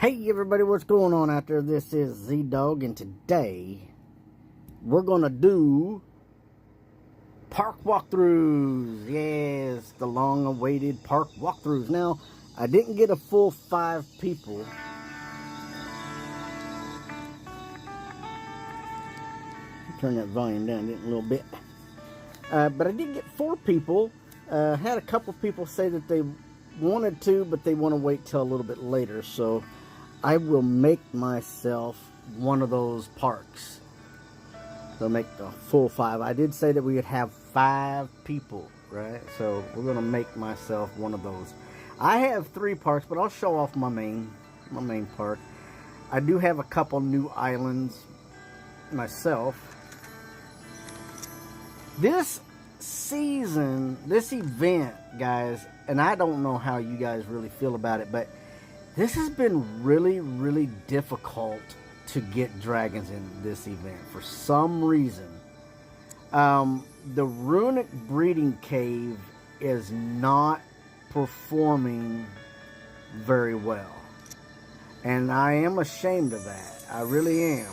Hey everybody, what's going on out there? This is Z-Dog, and today we're gonna do park walkthroughs. Yes, the long-awaited park walkthroughs. Now, I didn't get a full 5 people. Turn that volume down a little bit. But I did get 4 people. Had a couple people say that they wanted to, but they want to wait till a little bit later. So I will make myself one of those parks. They'll make the full 5. I did say that we would have 5 people, right? So we're gonna make myself one of those. I have 3 parks, but I'll show off my main park. I do have a couple new islands myself. This season, this event, guys, and I don't know how you guys really feel about it, but this has been really difficult to get dragons in this event for some reason. The Runic Breeding Cave is not performing very well, and I am ashamed of that. I really am.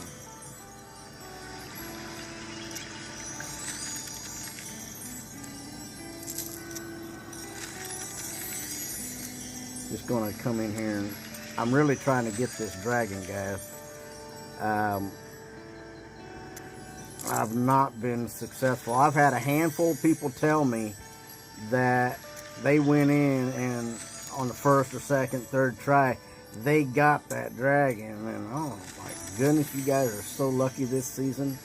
Just gonna come in here, and I'm really trying to get this dragon, guys. I've not been successful. I've had a handful of people tell me that they went in and on the first or second, third try, they got that dragon. And oh my goodness, you guys are so lucky this season.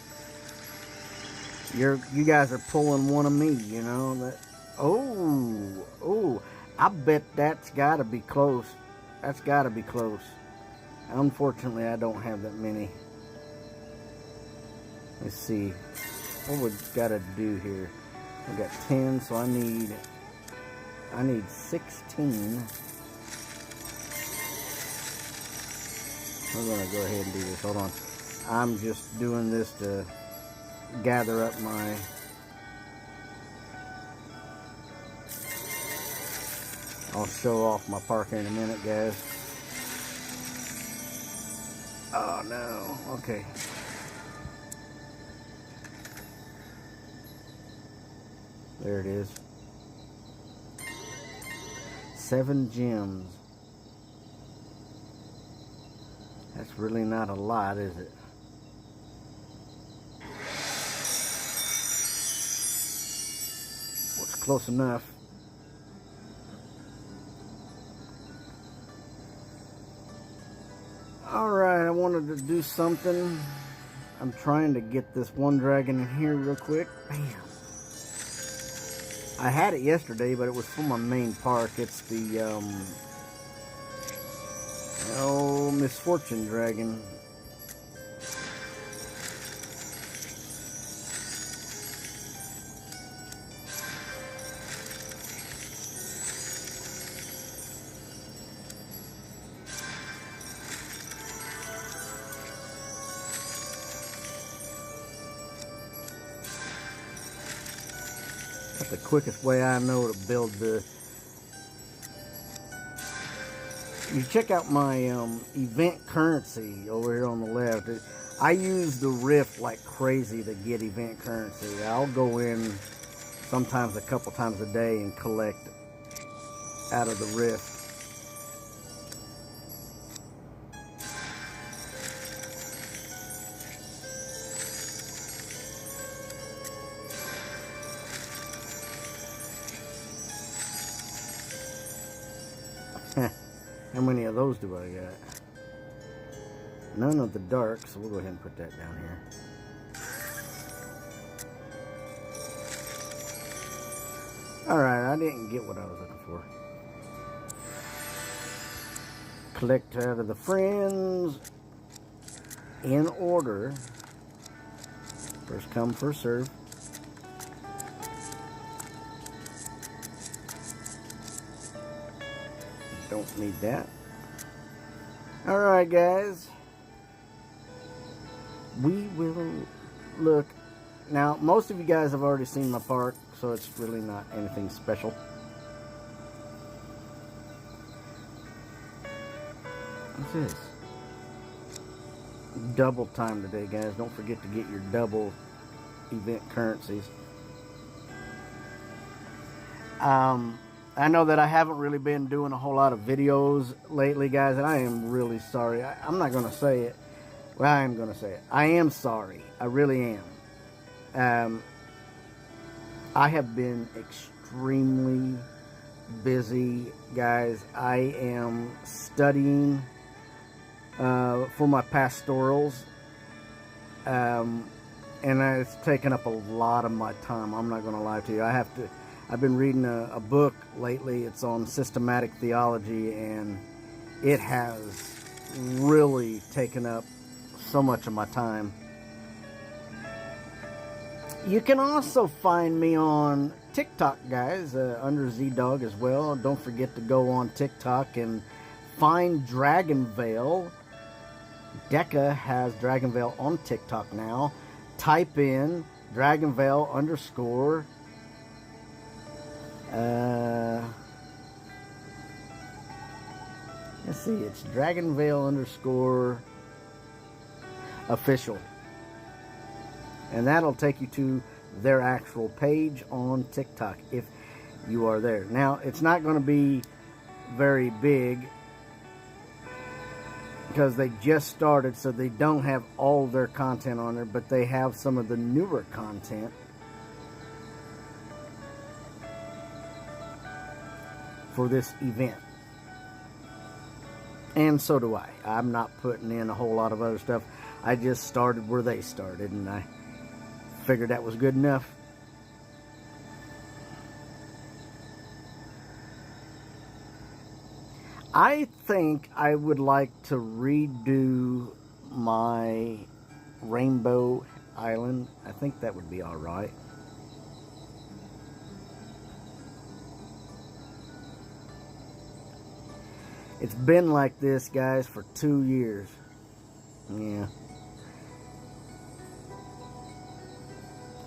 You guys are pulling one of me, you know. That oh, I bet that's got to be close. That's got to be close. Unfortunately, I don't have that many. Let's see. What we got to do here? I got 10, so I need 16. We're going to go ahead and do this. Hold on. I'm just doing this to gather up my... I'll show off my park here in a minute, guys. Oh no, okay. There it is. 7 gems. That's really not a lot, is it? Well, it's close enough. Alright, I wanted to do something. I'm trying to get this one dragon in here real quick. Bam. I had it yesterday, but it was for my main park. It's the, Misfortune Dragon. The quickest way I know to build the... You check out my event currency over here on the left. I use the Rift like crazy to get event currency. I'll go in sometimes a couple times a day and collect out of the Rift. How many of those do I got? None of the dark, so we'll go ahead and put that down here. Alright, I didn't get what I was looking for. Collect out of the friends in order. First come, first serve. Don't need that. Alright, guys. We will look. Now, most of you guys have already seen my park, so it's really not anything special. What's this? Double time today, guys. Don't forget to get your double event currencies. I know that I haven't really been doing a whole lot of videos lately, guys, and I am really sorry. I'm not going to say it. Well, I am going to say it. I am sorry. I really am. I have been extremely busy, guys. I am studying for my pastorals, and it's taken up a lot of my time. I'm not going to lie to you. I've been reading a book lately. It's on systematic theology, and it has really taken up so much of my time. You can also find me on TikTok, guys, under ZDog as well. Don't forget to go on TikTok and find Dragonvale. Deca has Dragonvale on TikTok now. Type in Dragonvale _ let's see, it's Dragonvale _ official. And that'll take you to their actual page on TikTok if you are there. Now, it's not going to be very big because they just started, so they don't have all their content on there, but they have some of the newer content. For this event. And so do I. I'm not putting in a whole lot of other stuff. I just started where they started, and I figured that was good enough. I think I would like to redo my Rainbow Island. I think that would be alright. It's been like this, guys, for 2 years. Yeah.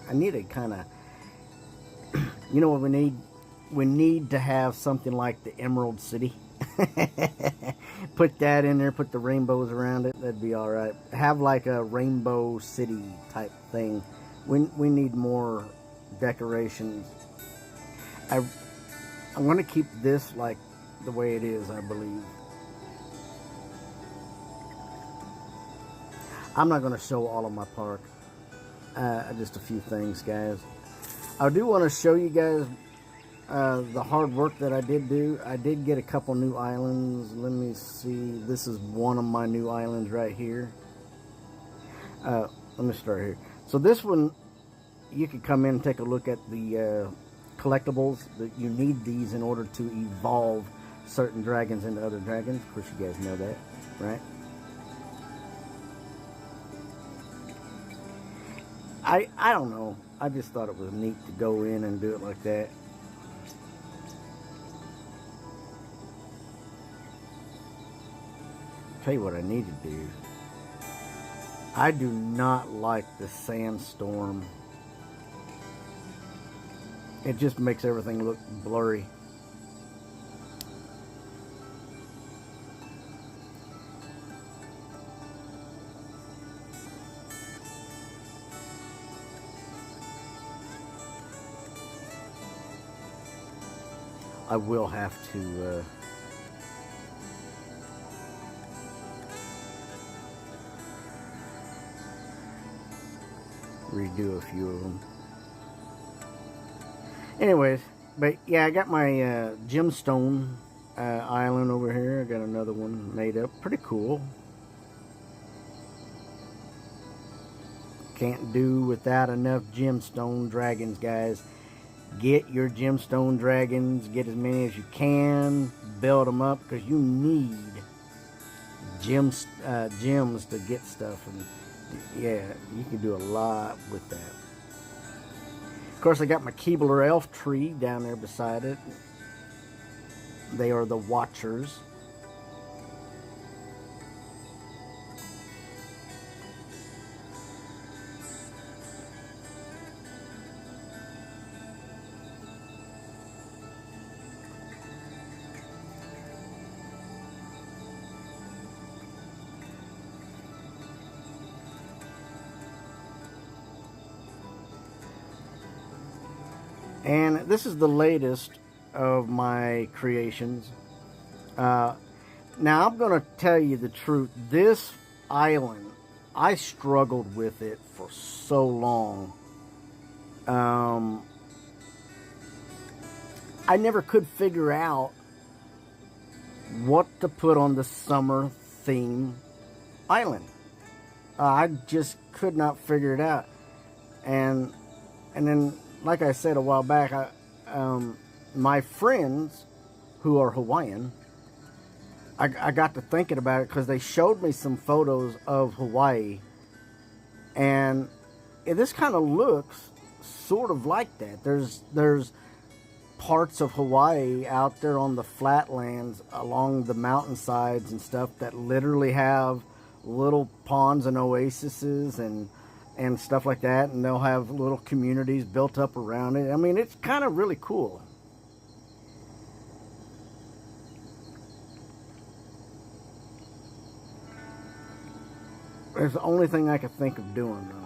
I need to kind of... You know what we need? We need to have something like the Emerald City. Put that in there, put the rainbows around it. That'd be alright. Have like a Rainbow City type thing. We need more decorations. I'm going to keep this like the way it is, I believe. I'm not going to show all of my park. Just a few things, guys. I do want to show you guys the hard work that I did do. I did get a couple new islands. Let me see. This is one of my new islands right here. Let me start here. So this one, you could come in and take a look at the collectibles. That you need these in order to evolve certain dragons into other dragons. Of course, you guys know that, right? I don't know. I just thought it was neat to go in and do it like that. Tell you what I need to do. I do not like the sandstorm. It just makes everything look blurry. I will have to redo a few of them. Anyways, but yeah, I got my gemstone island over here. I got another one made up. Pretty cool. Can't do without enough gemstone dragons, guys. Get your gemstone dragons. Get as many as you can. Build them up because you need gems to get stuff. And yeah, you can do a lot with that. Of course, I got my Keebler elf tree down there beside it. They are the Watchers. And this is the latest of my creations. Now I'm going to tell you the truth. This island, I struggled with it for so long. I never could figure out what to put on the summer theme island. I just could not figure it out. And then, like I said a while back, my friends who are Hawaiian, I got to thinking about it because they showed me some photos of Hawaii, and this kind of looks sort of like that. There's parts of Hawaii out there on the flatlands along the mountainsides and stuff that literally have little ponds and oases and stuff like that, and they'll have little communities built up around it. I mean, it's kind of really cool. It's the only thing I could think of doing, though.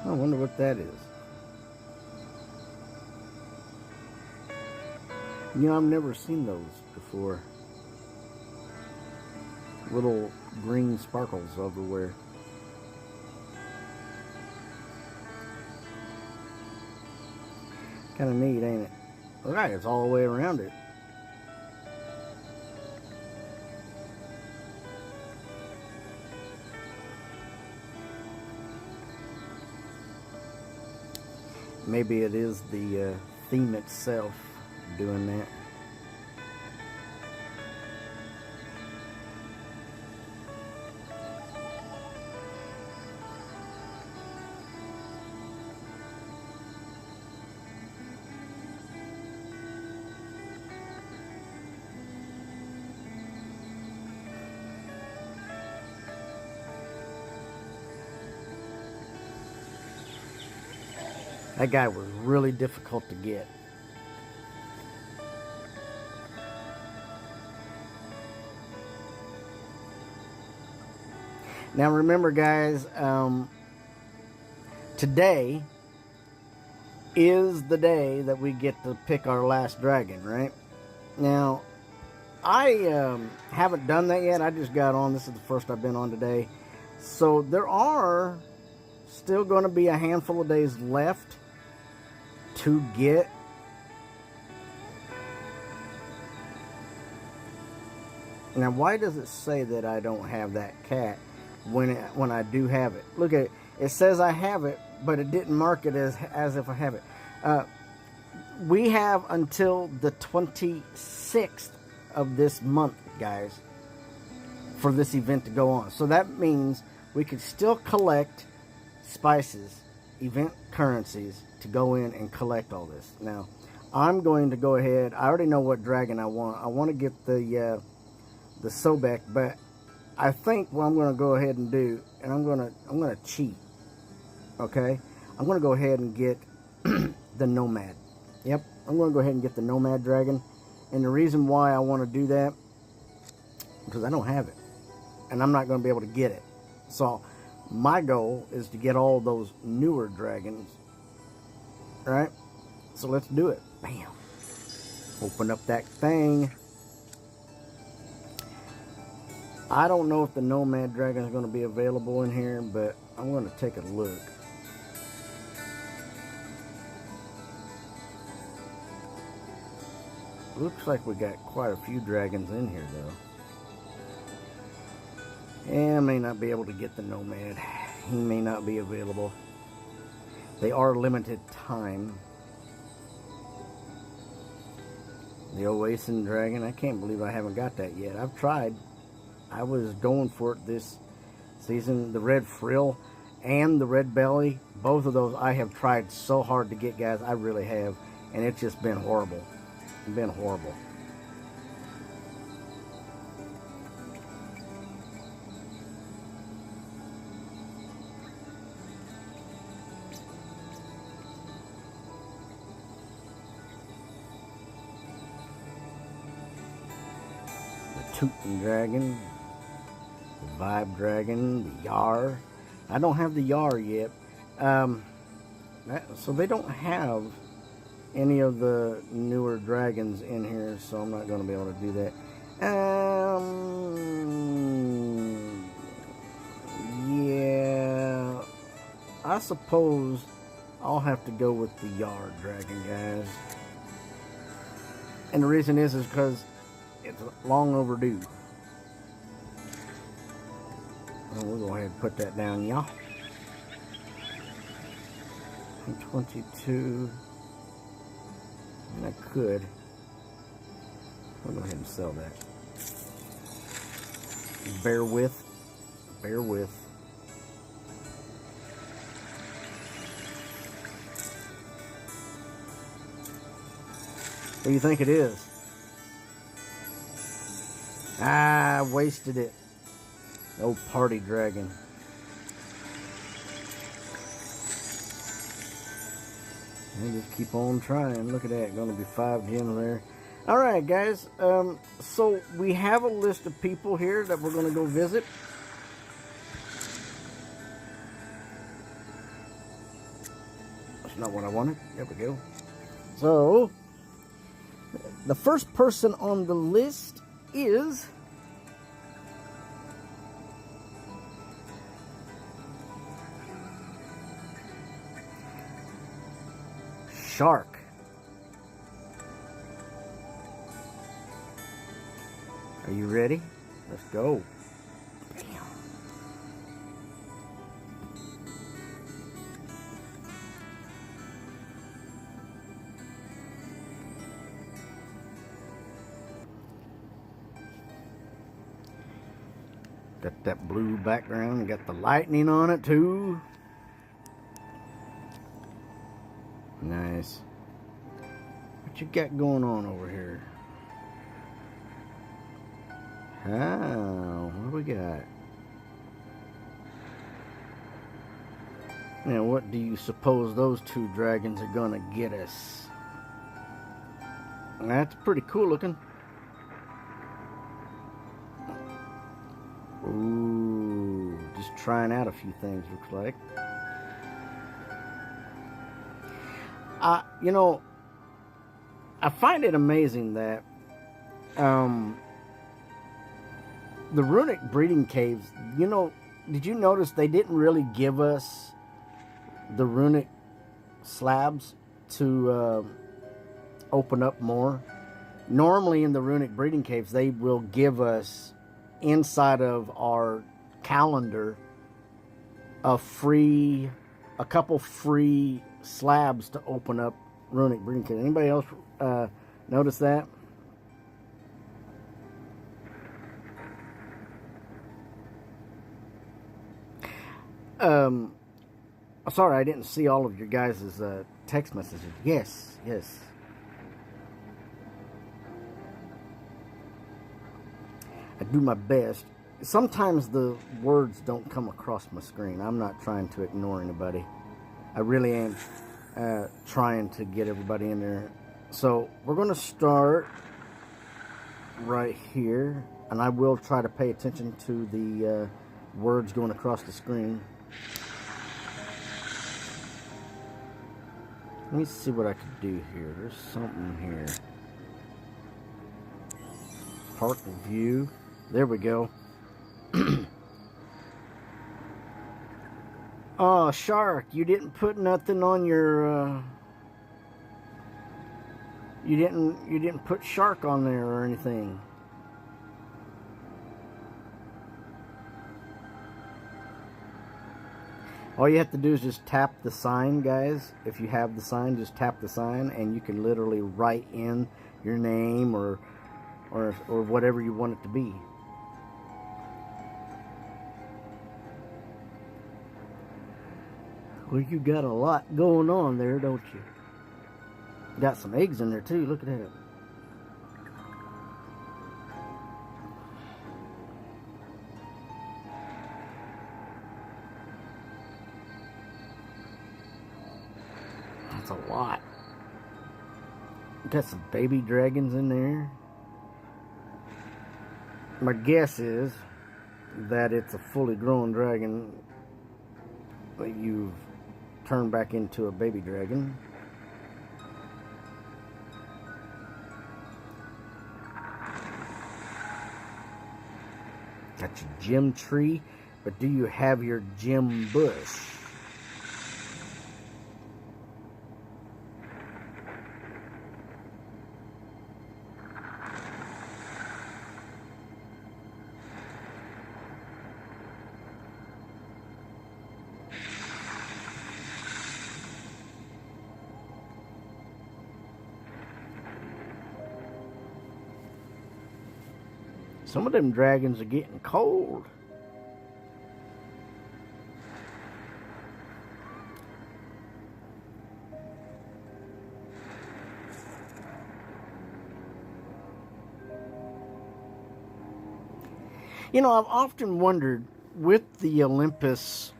I wonder what that is. You know, I've never seen those before. Little green sparkles everywhere. Kind of neat, ain't it? Alright, it's all the way around it. Maybe it is the theme itself doing that. That guy was really difficult to get. Now remember, guys, today is the day that we get to pick our last dragon, right? Now, I haven't done that yet. I just got on. This is the first I've been on today. So there are still going to be a handful of days left to get now. Why does it say that I don't have that cat when I do have it? Look at it. It says I have it, but it didn't mark it as if I have it. We have until the 26th of this month, guys, for this event to go on. So that means we could still collect spices, event currencies, to go in and collect all this. Now, I'm going to go ahead. I already know what dragon I want. I want to get the Sobek, but I think what I'm going to go ahead and do, and I'm going to cheat. Okay, I'm going to go ahead and get the Nomad. Yep, I'm going to go ahead and get the Nomad dragon, and the reason why I want to do that, because I don't have it, and I'm not going to be able to get it. So my goal is to get all those newer dragons. Right? So let's do it. Bam. Open up that thing. I don't know if the Nomad dragon is going to be available in here, but I'm going to take a look. Looks like we got quite a few dragons in here, though. Yeah, I may not be able to get the Nomad. He may not be available. They are limited time. The Oasin dragon, I can't believe I haven't got that yet. I've tried. I was going for it this season. The red frill and the red belly, both of those I have tried so hard to get, guys. I really have. And it's just been horrible. It's been horrible. Tootin' Dragon, the Vibe Dragon, the Yar. I don't have the Yar yet. So they don't have any of the newer dragons in here, so I'm not going to be able to do that. Yeah, I suppose I'll have to go with the Yar Dragon, guys. And the reason is because it's long overdue. We'll go ahead and put that down, y'all. 22. And I could. I'll go ahead and sell that. Bear with. Bear with. What do you think it is? Ah, I wasted it. Old Party Dragon. And just keep on trying. Look at that. Going to be 5 gems there. Alright, guys. So we have a list of people here that we're going to go visit. That's not what I wanted. There we go. So, the first person on the list is Shark. Are you ready? Let's go. Bam. Got that blue background, got the lightning on it too. Nice. What you got going on over here? Oh, what do we got? Now, what do you suppose those 2 dragons are gonna get us? That's pretty cool looking. Ooh, just trying out a few things, looks like. You know, I find it amazing that the runic breeding caves, you know, did you notice they didn't really give us the runic slabs to open up more? Normally in the runic breeding caves, they will give us inside of our calendar a couple free slabs to open up runic breeding caves. Anybody else notice that? Sorry, I didn't see all of your guys' text messages. Yes, yes. I do my best. Sometimes the words don't come across my screen. I'm not trying to ignore anybody. I really am trying to get everybody in there. So we're going to start right here, and I will try to pay attention to the words going across the screen. Let me see what I could do here. There's something here. Park view. There we go. Oh, Shark, you didn't put nothing on your you didn't put Shark on there or anything. All you have to do is just tap the sign, guys. If you have the sign, just tap the sign and you can literally write in your name or whatever you want it to be. Well, you got a lot going on there, don't you? Got some eggs in there too. Look at that. That's a lot. Got some baby dragons in there. My guess is that it's a fully grown dragon that you've turned back into a baby dragon. Got your gem tree, but do you have your gem bush? Some of them dragons are getting cold. You know, I've often wondered with the Olympus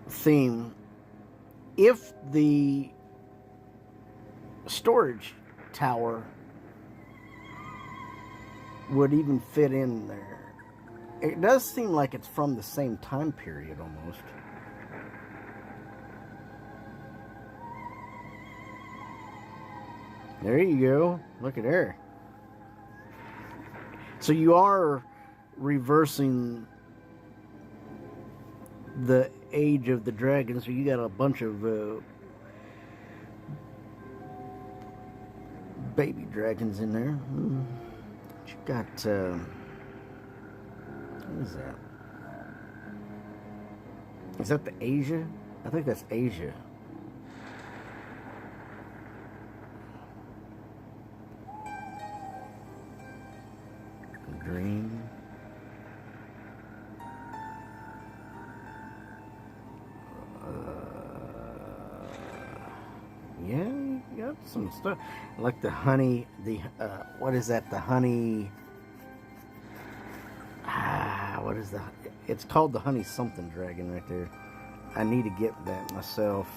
theme, if the storage tower would even fit in there. It does seem like it's from the same time period almost. There you go. Look at there. So you are reversing the age of the dragon. So you got a bunch of baby dragons in there. You got, what is that? Is that the Asia? I think that's Asia. Dream. Yeah, you got some stuff like the honey. The what is that? The honey. What is that? It's called the honey something dragon right there. I need to get that myself.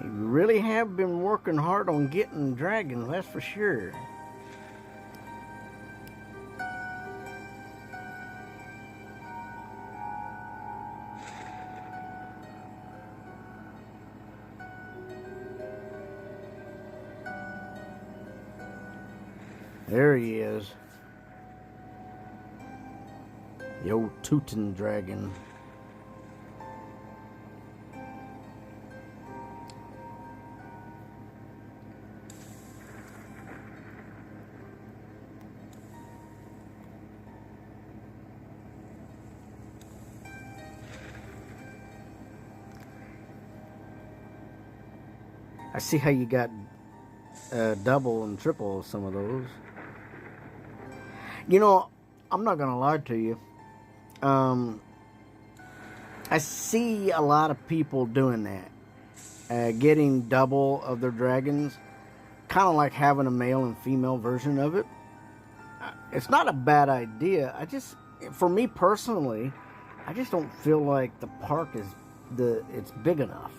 You really have been working hard on getting dragons, that's for sure. There he is. The old Teuton dragon. I see how you got double and triple some of those. You know, I'm not gonna lie to you. I see a lot of people doing that, getting double of their dragons, kind of like having a male and female version of it. It's not a bad idea. For me personally, I just don't feel like the park it's big enough.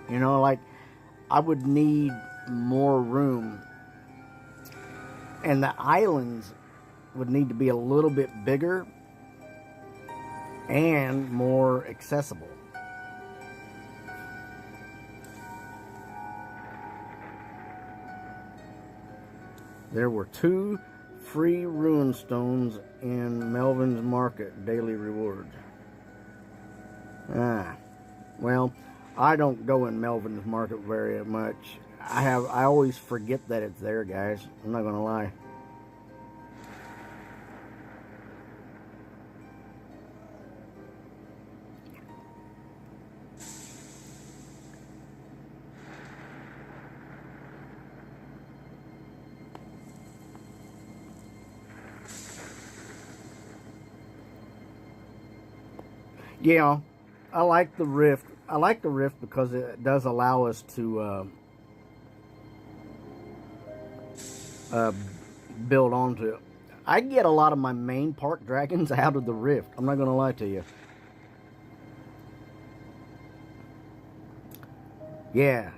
You know, like I would need more room, and the islands would need to be a little bit bigger and more accessible. There were 2 free rune stones in Melvin's Market daily reward. Well, I don't go in Melvin's Market very much. I always forget that it's there, guys. I'm not gonna lie. Yeah, I like the rift. I like the rift because it does allow us to build onto it. I get a lot of my main park dragons out of the Rift. I'm not going to lie to you. Yeah.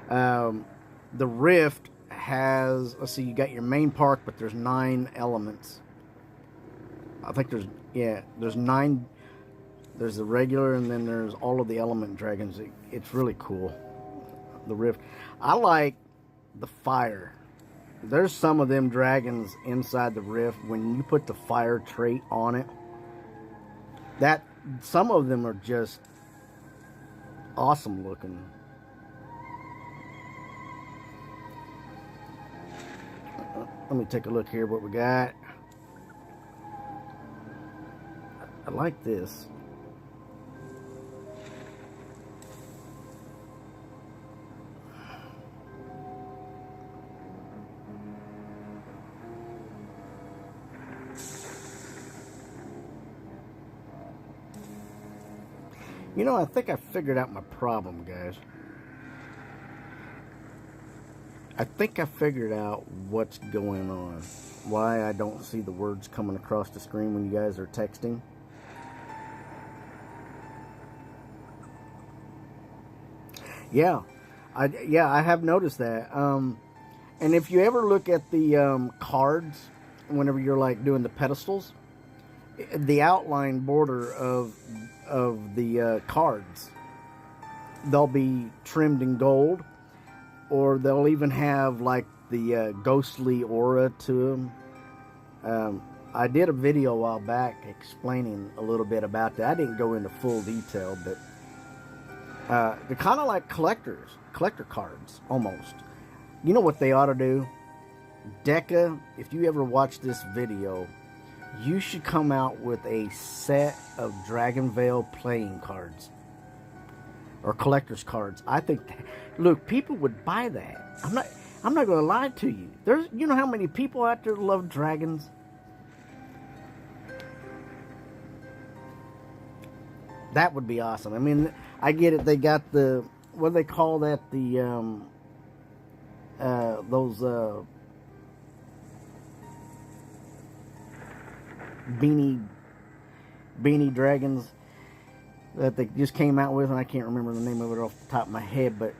The Rift has, let's see, you got your main park, but there's 9 elements. I think there's 9. There's the regular, and then there's all of the element dragons. It's really cool. The Rift. I like the fire. There's some of them dragons inside the Rift. When you put the fire trait on it, that some of them are just awesome looking. Let me take a look here what we got. I like this. You know, I think I figured out my problem, guys. I think I figured out what's going on. Why I don't see the words coming across the screen when you guys are texting. Yeah, I have noticed that. And if you ever look at the cards, whenever you're like doing the pedestals, the outline border of the cards, they'll be trimmed in gold, or they'll even have like the ghostly aura to them. I did a video a while back explaining a little bit about that. I didn't go into full detail, but they're kind of like collector cards almost. You know what they ought to do? Deca, if you ever watch this video, you should come out with a set of Dragon Veil playing cards or collector's cards. I think look, people would buy that. I'm not going to lie to you. You know how many people out there love dragons? That would be awesome. I mean, I get it. They got the, what do they call that? The those beanie dragons that they just came out with, and I can't remember the name of it off the top of my head, but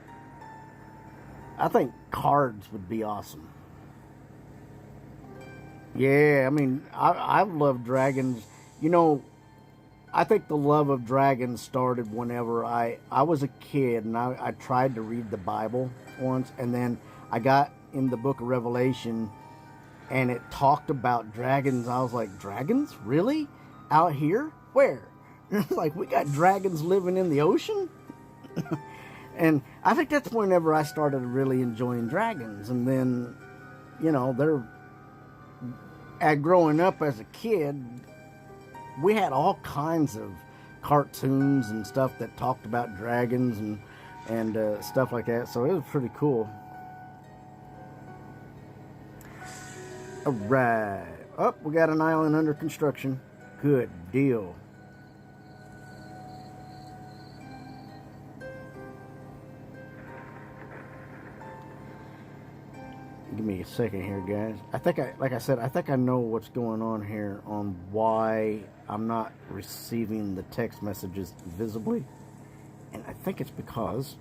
I think cards would be awesome. Yeah, I mean, I've loved dragons. You know, I think the love of dragons started whenever I was a kid, and I tried to read the Bible once, and then I got in the book of Revelation, and it talked about dragons. I was like, dragons? Really? Out here? Where? Like, we got dragons living in the ocean? And I think that's whenever I started really enjoying dragons. And then, you know, growing up as a kid, we had all kinds of cartoons and stuff that talked about dragons and stuff like that. So it was pretty cool. Alright. Oh, we got an island under construction. Good deal. Give me a second here, guys. Like I said, I think I know what's going on here on why I'm not receiving the text messages visibly. And I think it's because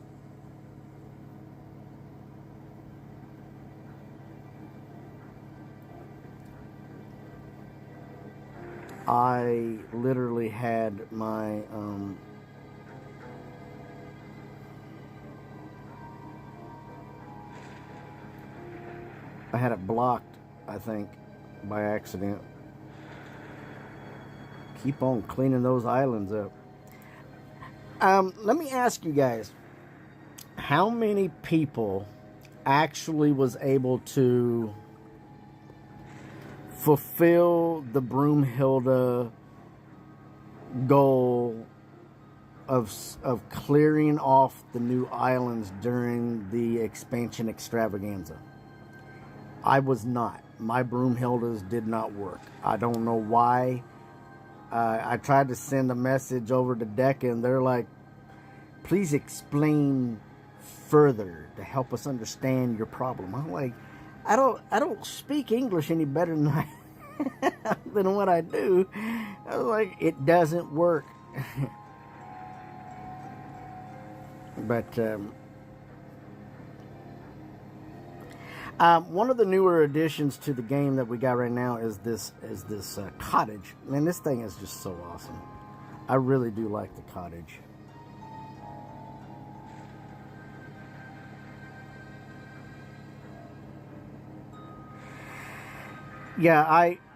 I literally had my I had it blocked, I think, by accident. Keep on cleaning those islands up. Let me ask you guys, how many people actually was able to fulfill the Broomhilda goal of clearing off the new islands during the expansion extravaganza? I was not. My Broomhildas did not work. I don't know why. I tried to send a message over to Deca, and they're like, please explain further to help us understand your problem. I'm like, I don't speak English any better than than what I do. I was like, it doesn't work. But one of the newer additions to the game that we got right now is this cottage. Man, this thing is just so awesome. I really do like the cottage. Yeah,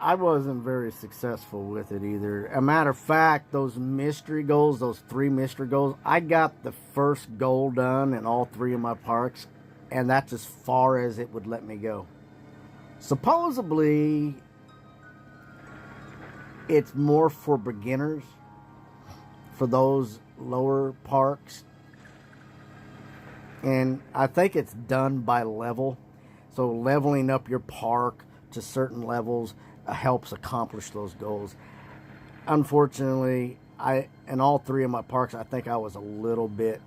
I wasn't very successful with it either. A matter of fact, those mystery goals, those 3 mystery goals, I got the first goal done in all 3 of my parks, and that's as far as it would let me go. Supposedly, it's more for beginners, for those lower parks, and I think it's done by level. So leveling up your park to certain levels helps accomplish those goals. Unfortunately, in all 3 of my parks, I think I was a little bit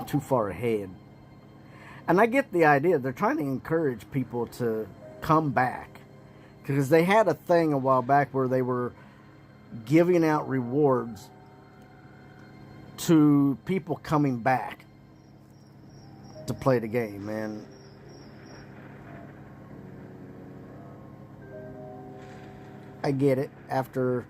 too far ahead. And I get the idea. They're trying to encourage people to come back, because they had a thing a while back where they were giving out rewards to people coming back to play the game, and I get it. After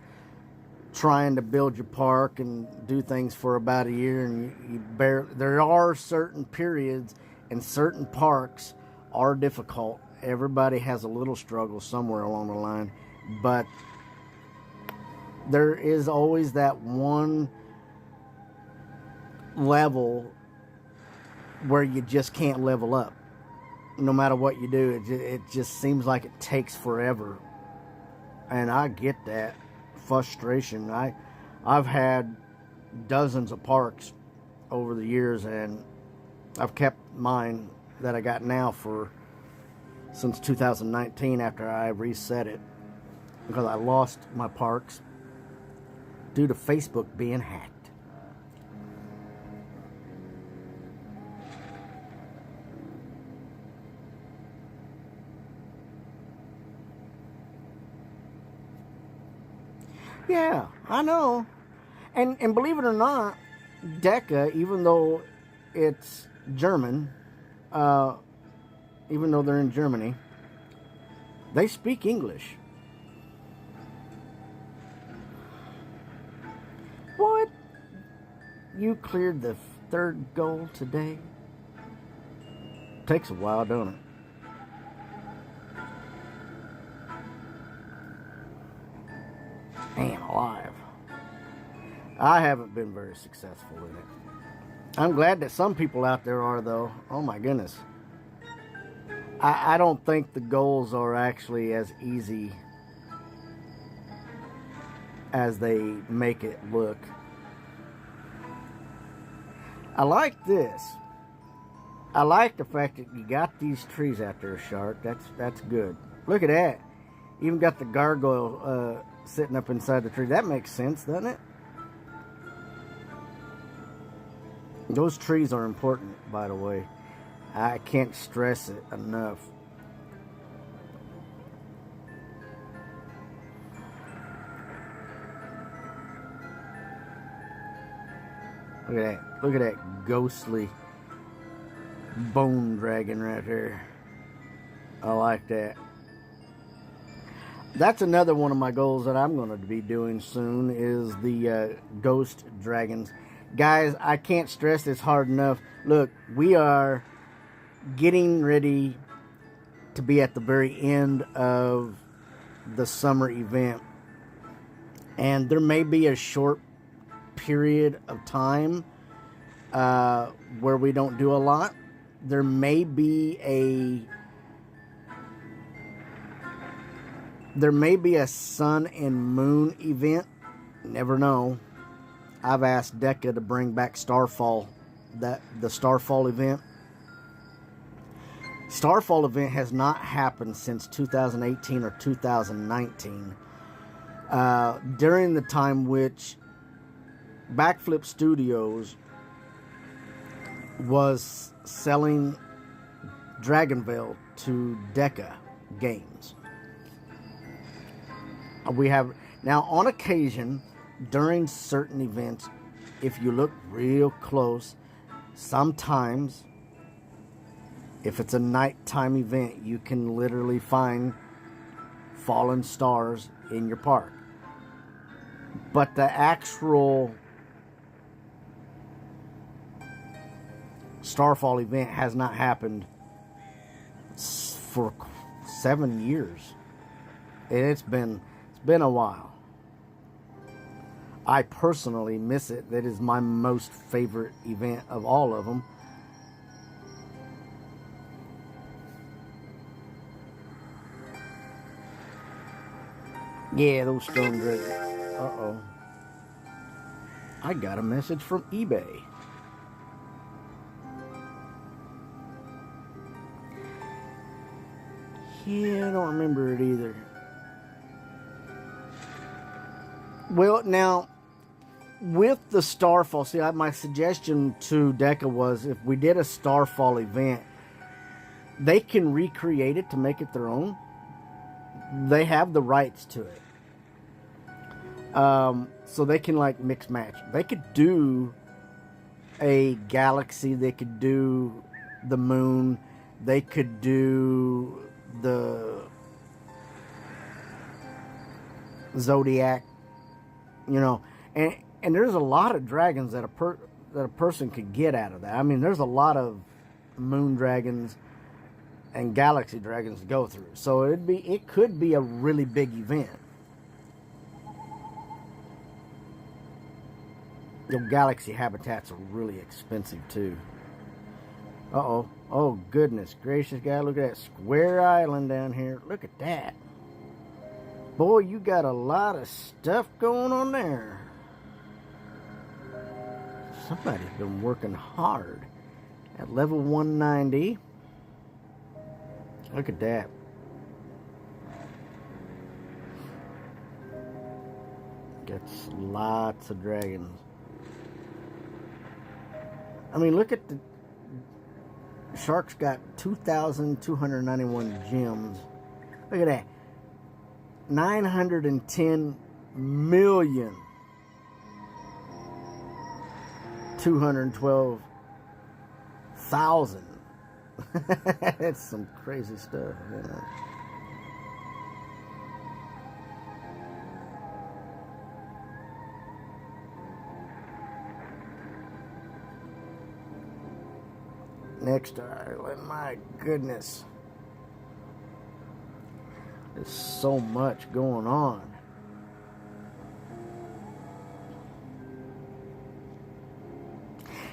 trying to build your park and do things for about a year, and there are certain periods and certain parks are difficult. Everybody has a little struggle somewhere along the line, but there is always that one level where you just can't level up. No matter what you do, it just seems like it takes forever. And I get that frustration. I've had dozens of parks over the years, and I've kept mine that I got now since 2019 after I reset it, because I lost my parks due to Facebook being hacked. Yeah, I know. And believe it or not, DECA, even though it's German, even though they're in Germany, they speak English. What? You cleared the 3rd goal today? Takes a while, don't it? Man alive. I haven't been very successful in it. I'm glad that some people out there are, though. Oh my goodness. I don't think the goals are actually as easy as they make it look. I like this. I like the fact that you got these trees out there, Shark. That's good. Look at that. Even got the gargoyle sitting up inside the tree. That makes sense, doesn't it? Those trees are important, by the way. I can't stress it enough. Look at that. Look at that ghostly bone dragon right there. I like that. That's another one of my goals that I'm going to be doing soon, is the ghost dragons. Guys, I can't stress this hard enough. Look, we are getting ready to be at the very end of the summer event. And there may be a short period of time where we don't do a lot. There may be a sun and moon event. Never know. I've asked DECA to bring back Starfall, the Starfall event. Starfall event has not happened since 2018 or 2019. During the time which Backflip Studios was selling Dragonvale to Deca Games. We have now, on occasion, during certain events, if you look real close, sometimes if it's a nighttime event, you can literally find fallen stars in your park. But the actual Starfall event has not happened for 7 years. It's been a while. I personally miss it. That is my most favorite event of all of them. Yeah, those stone dragons. Uh-oh. I got a message from eBay. Yeah, I don't remember it either. Well, now, with the Starfall, see, my suggestion to Deca was if we did a Starfall event, they can recreate it to make it their own. They have the rights to it. So they can, like, mix match. They could do a galaxy. They could do the moon. They could do the Zodiac. You know, and there's a lot of dragons that a person could get out of that. I mean, there's a lot of moon dragons and galaxy dragons to go through. So it could be a really big event. The galaxy habitats are really expensive too. Uh-oh. Oh, goodness gracious, guy. Look at that square island down here. Look at that. Boy, you got a lot of stuff going on there. Somebody's been working hard. At level 190. Look at that. Gets lots of dragons. I mean, look at the... Shark's got 2,291 gems. Look at that. 910 million 212,000. That's some crazy stuff, you know. Next island, my goodness. There's so much going on.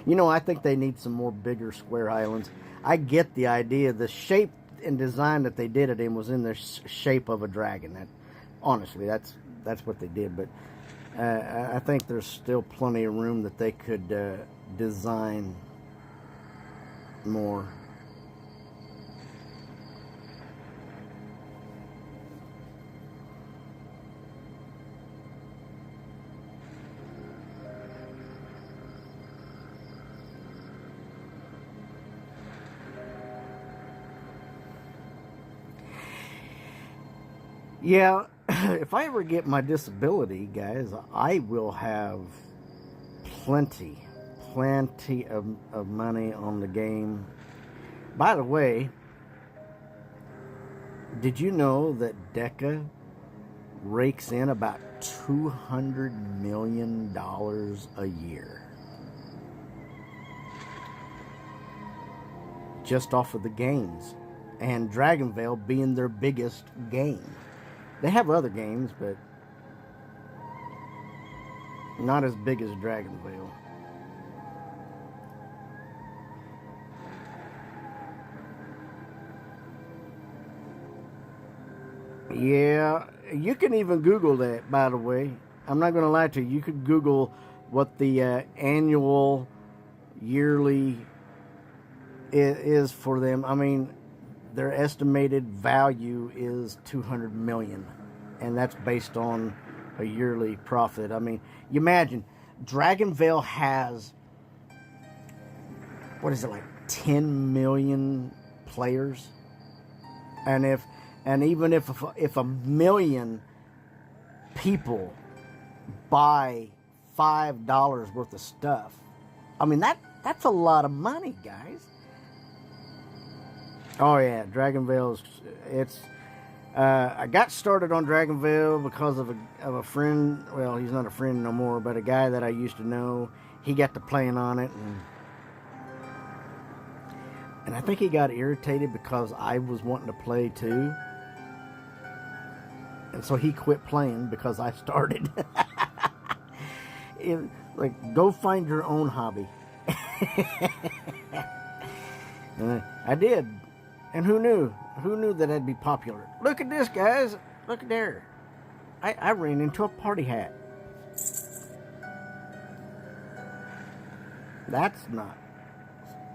You know, I think they need some more bigger square islands. I get the idea. The shape and design that they did it in was in the shape of a dragon. That, honestly, that's what they did. But I think there's still plenty of room that they could design more. Yeah, if I ever get my disability, guys, I will have plenty of money on the game. By the way, did you know that Deca rakes in about $200 million a year? Just off of the games. And Dragonvale being their biggest game. They have other games, but not as big as Dragonvale. Yeah, you can even Google that, by the way. I'm not going to lie to you. You could Google what the annual, yearly is for them. I mean, their estimated value is $200 million, and that's based on a yearly profit. I mean, you imagine Dragonvale has what is it, like 10 million players? And even if a million people buy $5 worth of stuff, I mean that's a lot of money, guys. Oh yeah, Dragonvale's I got started on Dragonvale because of a friend. Well, he's not a friend no more, but a guy that I used to know. He got to playing on it, and I think he got irritated because I was wanting to play too. And so he quit playing because I started. Like, go find your own hobby. I did. And who knew? Who knew that I'd be popular? Look at this, guys. Look at there. I ran into a party hat. That's not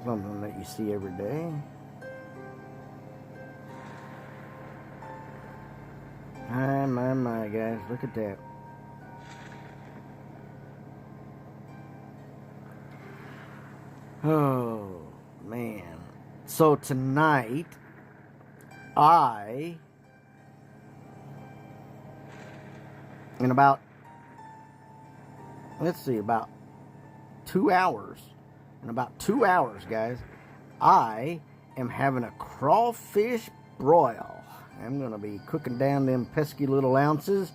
something that you see every day. My, guys. Look at that. Oh, man. So tonight, in about 2 hours, guys, I am having a crawfish broil. I'm going to be cooking down them pesky little ounces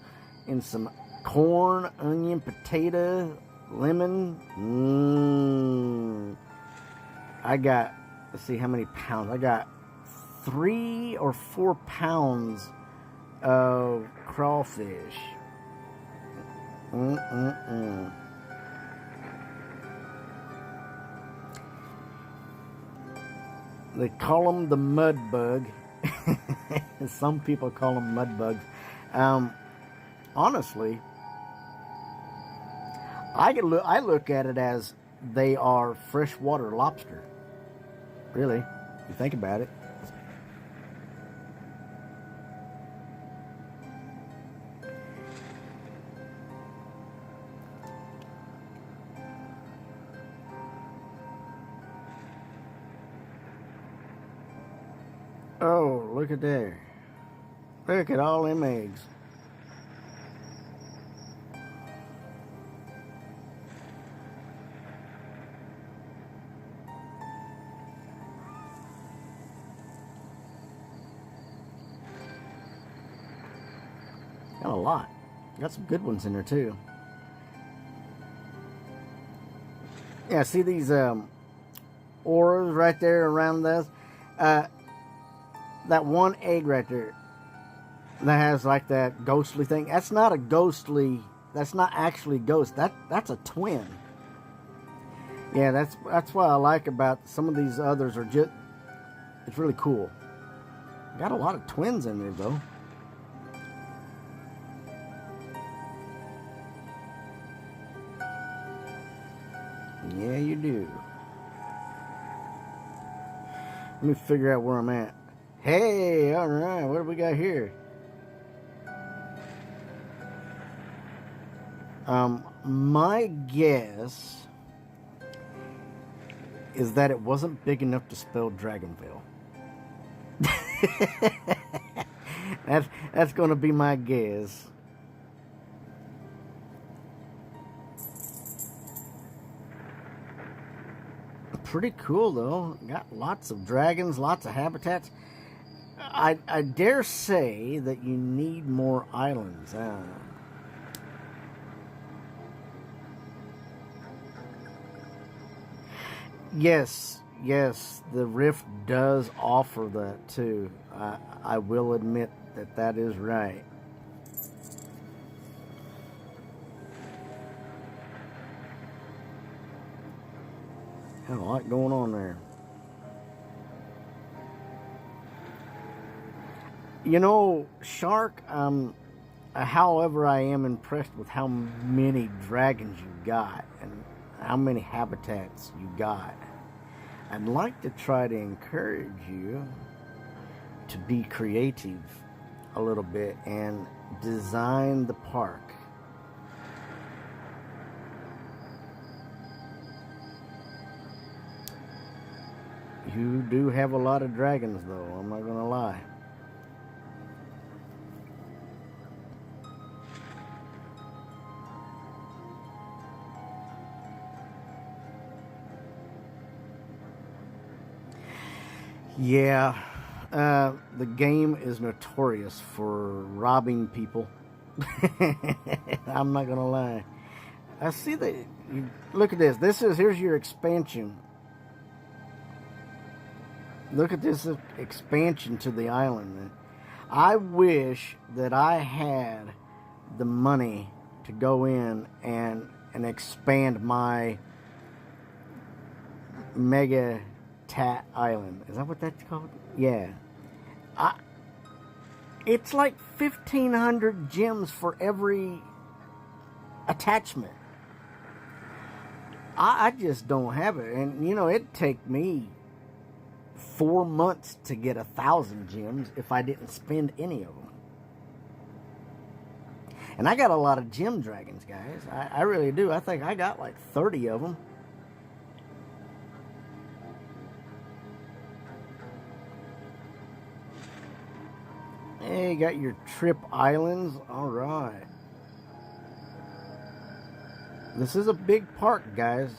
in some corn, onion, potato, lemon. I got, let's see how many pounds. I got 3 or 4 pounds of crawfish. They call them the mud bug. Some people call them mud bugs. Honestly, I look at it as they are freshwater lobster. Really, you think about it. Oh, look at there. Look at all them eggs. Got a lot. Got some good ones in there too. Yeah, see these auras right there around this? That one egg right there that has like that ghostly thing. That's not actually ghost. That's a twin. Yeah, that's what I like about some of these others are just, it's really cool. Got a lot of twins in there though. Yeah, you do. Let me figure out where I'm at. Hey, all right, what do we got here? My guess is that it wasn't big enough to spell Dragonvale. That's going to be my guess. Pretty cool though. Got lots of dragons, lots of habitats. I dare say that you need more islands. Yes, the Rift does offer that too. I will admit that is right. Got a lot going on there. You know, Shark, however, I am impressed with how many dragons you got and how many habitats you got. I'd like to try to encourage you to be creative a little bit and design the park. You do have a lot of dragons, though. I'm not gonna lie. Yeah, the game is notorious for robbing people. I'm not gonna lie. I see that. Look at this. Here's your expansion. Look at this expansion to the island. I wish that I had the money to go in and expand my Mega Tat Island. Is that what that's called? Yeah. It's like 1,500 gems for every attachment. I just don't have it. And, you know, it'd take me 4 months to get 1,000 gems if I didn't spend any of them. And I got a lot of gem dragons, guys. I really do. I think I got like 30 of them. Hey, you got your trip islands. All right. This is a big park, guys.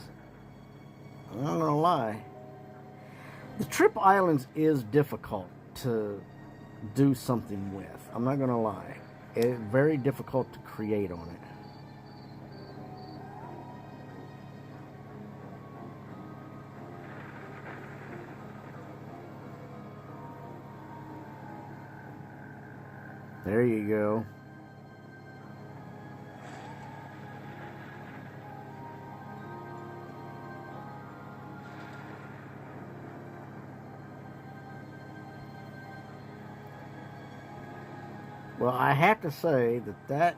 I'm not gonna lie. The trip islands is difficult to do something with. I'm not gonna lie. It's very difficult to create on it. There you go. Well, I have to say that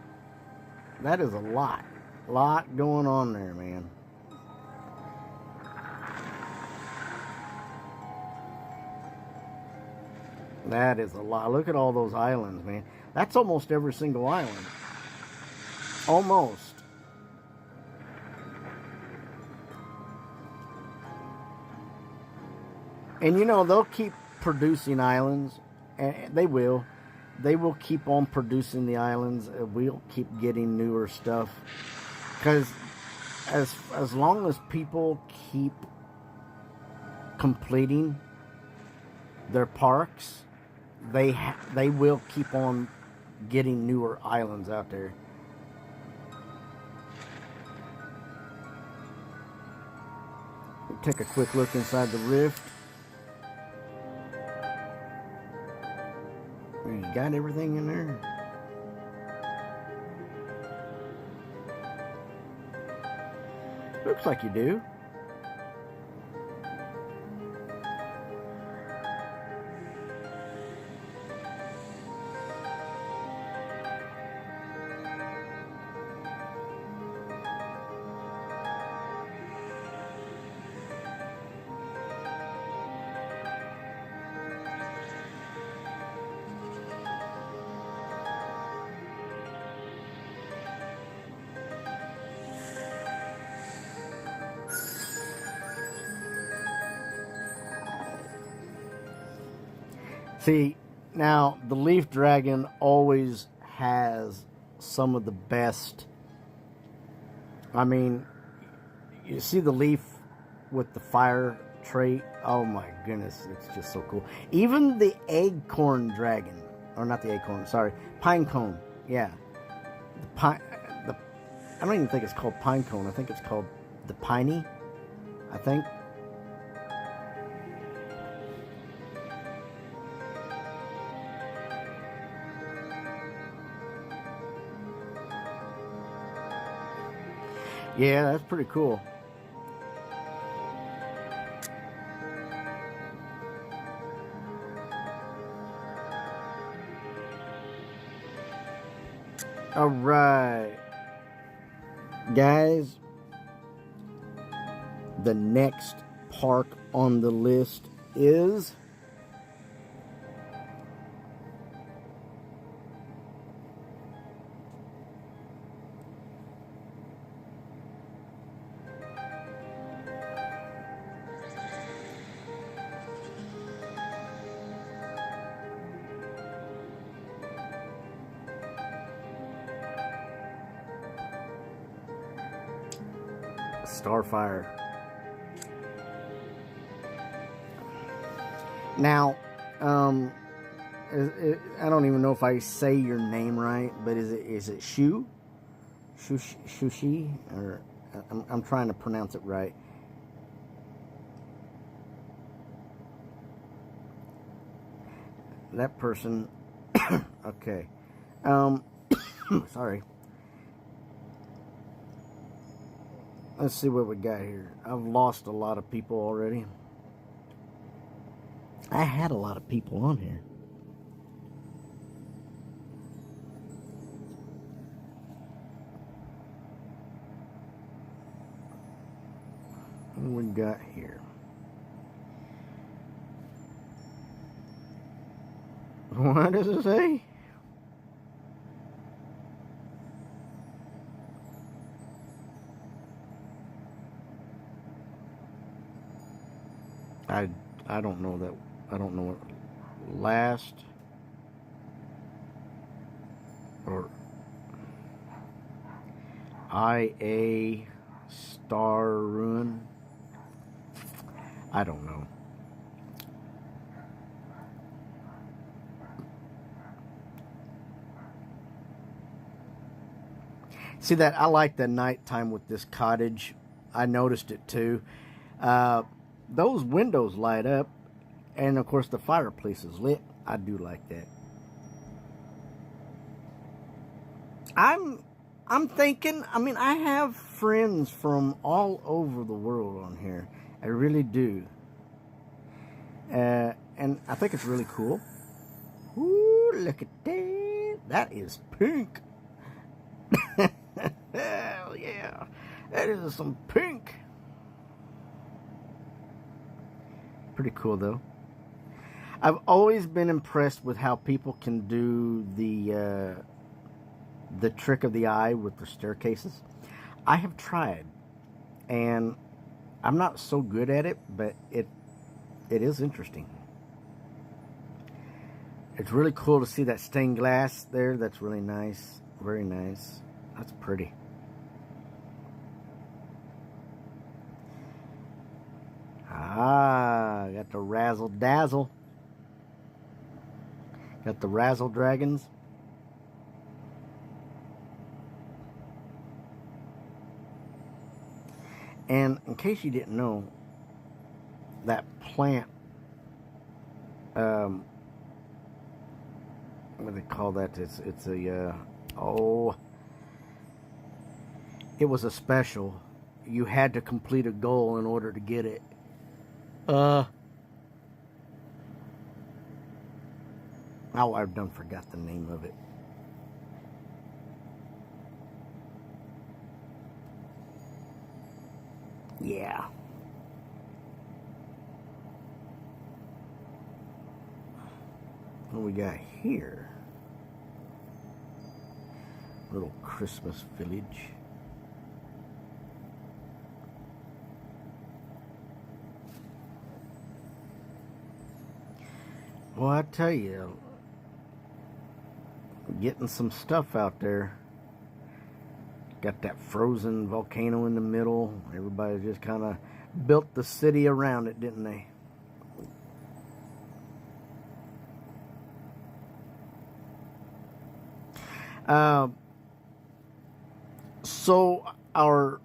is a lot going on there, man. That is a lot. Look at all those islands, man. That's almost every single island. Almost. And you know, they'll keep producing islands, and they will. They will keep on producing the islands. We'll keep getting newer stuff. Because as long as people keep completing their parks, they will keep on getting newer islands out there. Take a quick look inside the rift. You got everything in there? Looks like you do. See, now the Leaf Dragon always has some of the best. I mean, you see the leaf with the fire trait. Oh my goodness, it's just so cool. Even the Acorn Dragon, or not the Acorn, sorry, Pinecone. Yeah, I don't even think it's called Pinecone. I think it's called the Piney. I think. Yeah, that's pretty cool. All right, guys, the next park on the list is Starfire. Now, I don't even know if I say your name right, but is it Shushi? Or I'm trying to pronounce it right. That person. Okay. Sorry. Let's see what we got here. I've lost a lot of people already. I had a lot of people on here. What we got here? What does it say? I don't know that. I don't know what last or IA Star Ruin. I don't know. See that? I like the nighttime with this cottage. I noticed it too. Those windows light up, and of course the fireplace is lit. I do like that. I'm thinking. I mean, I have friends from all over the world on here. I really do. And I think it's really cool. Ooh, look at that. That is pink. Hell yeah. That is some pink. Pretty cool though. I've always been impressed with how people can do the trick of the eye with the staircases. I have tried, and I'm not so good at it, but it is interesting. It's really cool to see that stained glass there. That's really nice. Very nice. That's pretty. Ah, got the razzle dazzle. Got the razzle dragons. And in case you didn't know, that plant, what do they call that? It's a, it was a special. You had to complete a goal in order to get it. Oh, I've done forgot the name of it. Yeah. What we got here? Little Christmas village. Well, I tell you, getting some stuff out there. Got that frozen volcano in the middle. Everybody just kind of built the city around it, didn't they? So our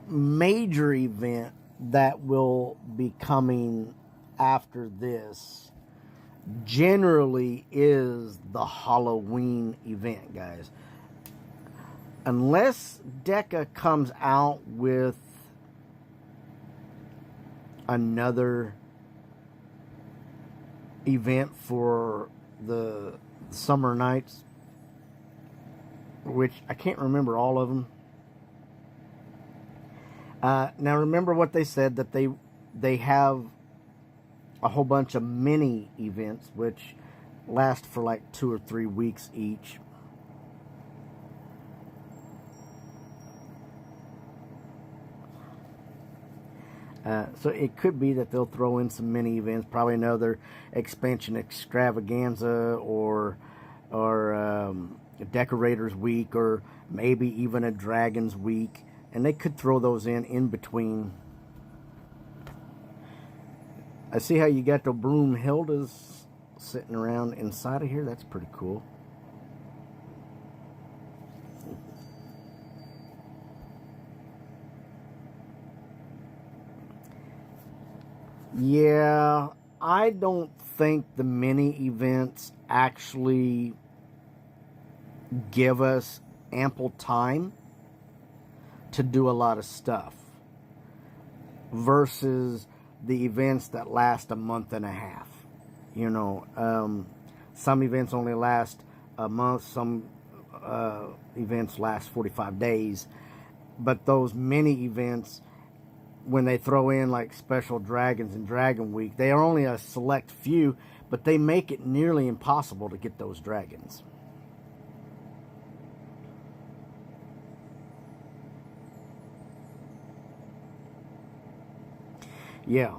major event that will be coming after this generally is the Halloween event, guys. Unless DECA comes out with another event for the summer nights, which I can't remember all of them. Now remember what they said, that they have a whole bunch of mini events which last for like 2 or 3 weeks each. So it could be that they'll throw in some mini events, probably another expansion extravaganza or a Decorators Week or maybe even a Dragons Week, and they could throw those in between. I see how you got the Broomhildas sitting around inside of here. That's pretty cool. Yeah, I don't think the mini events actually give us ample time to do a lot of stuff versus the events that last a month and a half. You know, some events only last a month, some events last 45 days, but those mini events, when they throw in like special dragons and Dragon Week, they are only a select few, but they make it nearly impossible to get those dragons. Yeah.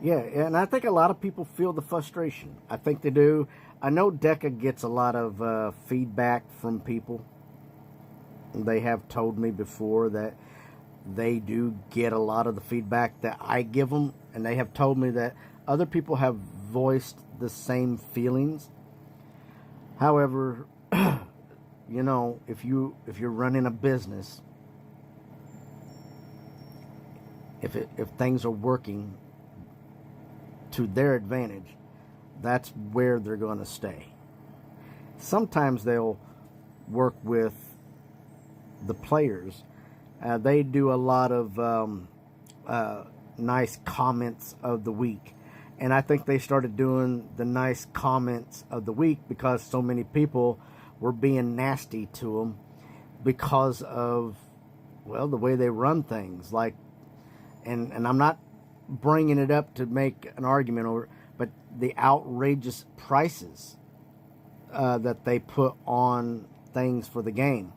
Yeah, and I think a lot of people feel the frustration. I think they do. I know DECA gets a lot of feedback from people. They have told me before that they do get a lot of the feedback that I give them, and they have told me that other people have voiced the same feelings. However, you know, if you're running a business, if things are working to their advantage, that's where they're going to stay. Sometimes they'll work with the players. They do a lot of nice comments of the week. And I think they started doing the nice comments of the week because so many people were being nasty to them because of, well, the way they run things. Like, and I'm not bringing it up to make an argument over, but the outrageous prices that they put on things for the game.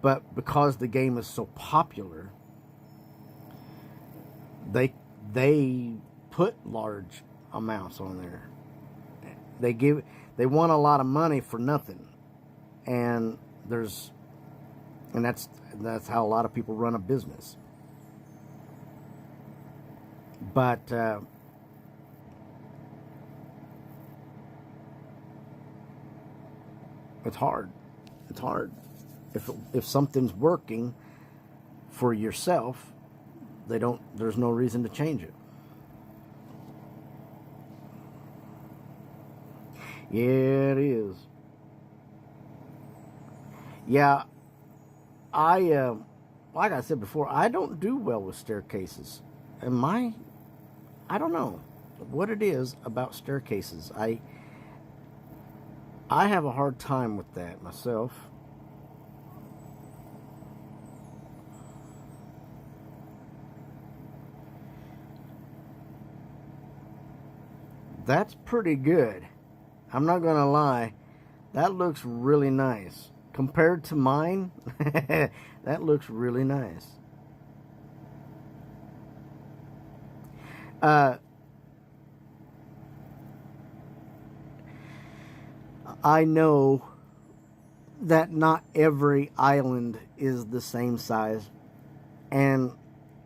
But because the game is so popular, they put large amounts on there. They want a lot of money for nothing, and that's how a lot of people run a business. But it's hard. It's hard. If something's working for yourself, there's no reason to change it. Yeah, it is. Yeah, like I said before, I don't do well with staircases. I don't know what it is about staircases. I have a hard time with that myself. That's pretty good. I'm not gonna lie. That looks really nice. Compared to mine, that looks really nice. I know that not every island is the same size, and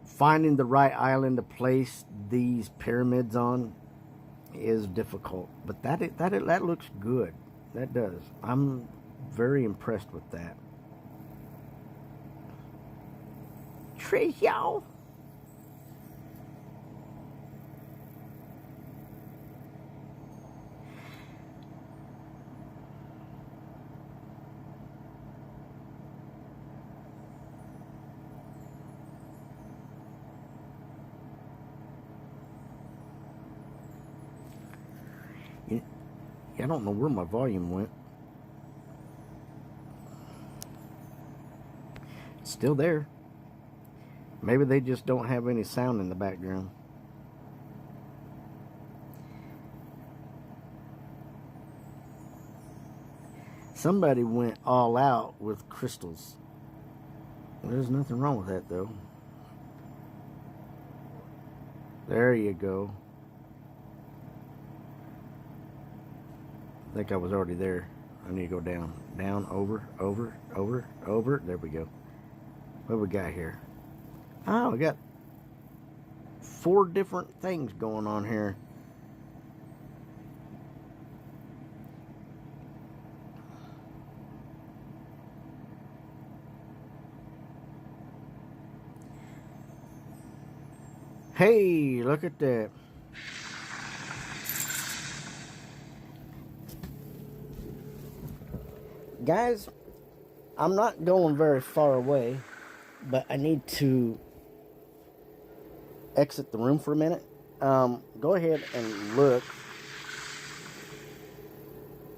finding the right island to place these pyramids on is difficult. But that looks good. That does. I'm very impressed with that. Trish, I don't know where my volume went. It's still there. Maybe they just don't have any sound in the background. Somebody went all out with crystals. There's nothing wrong with that, though. There you go. I think I was already there. I need to go down. Down, over, over, over, over. There we go. What we got here? Oh, we got 4 different things going on here. Hey, look at that. Guys, I'm not going very far away, but I need to exit the room for a minute. Go ahead and look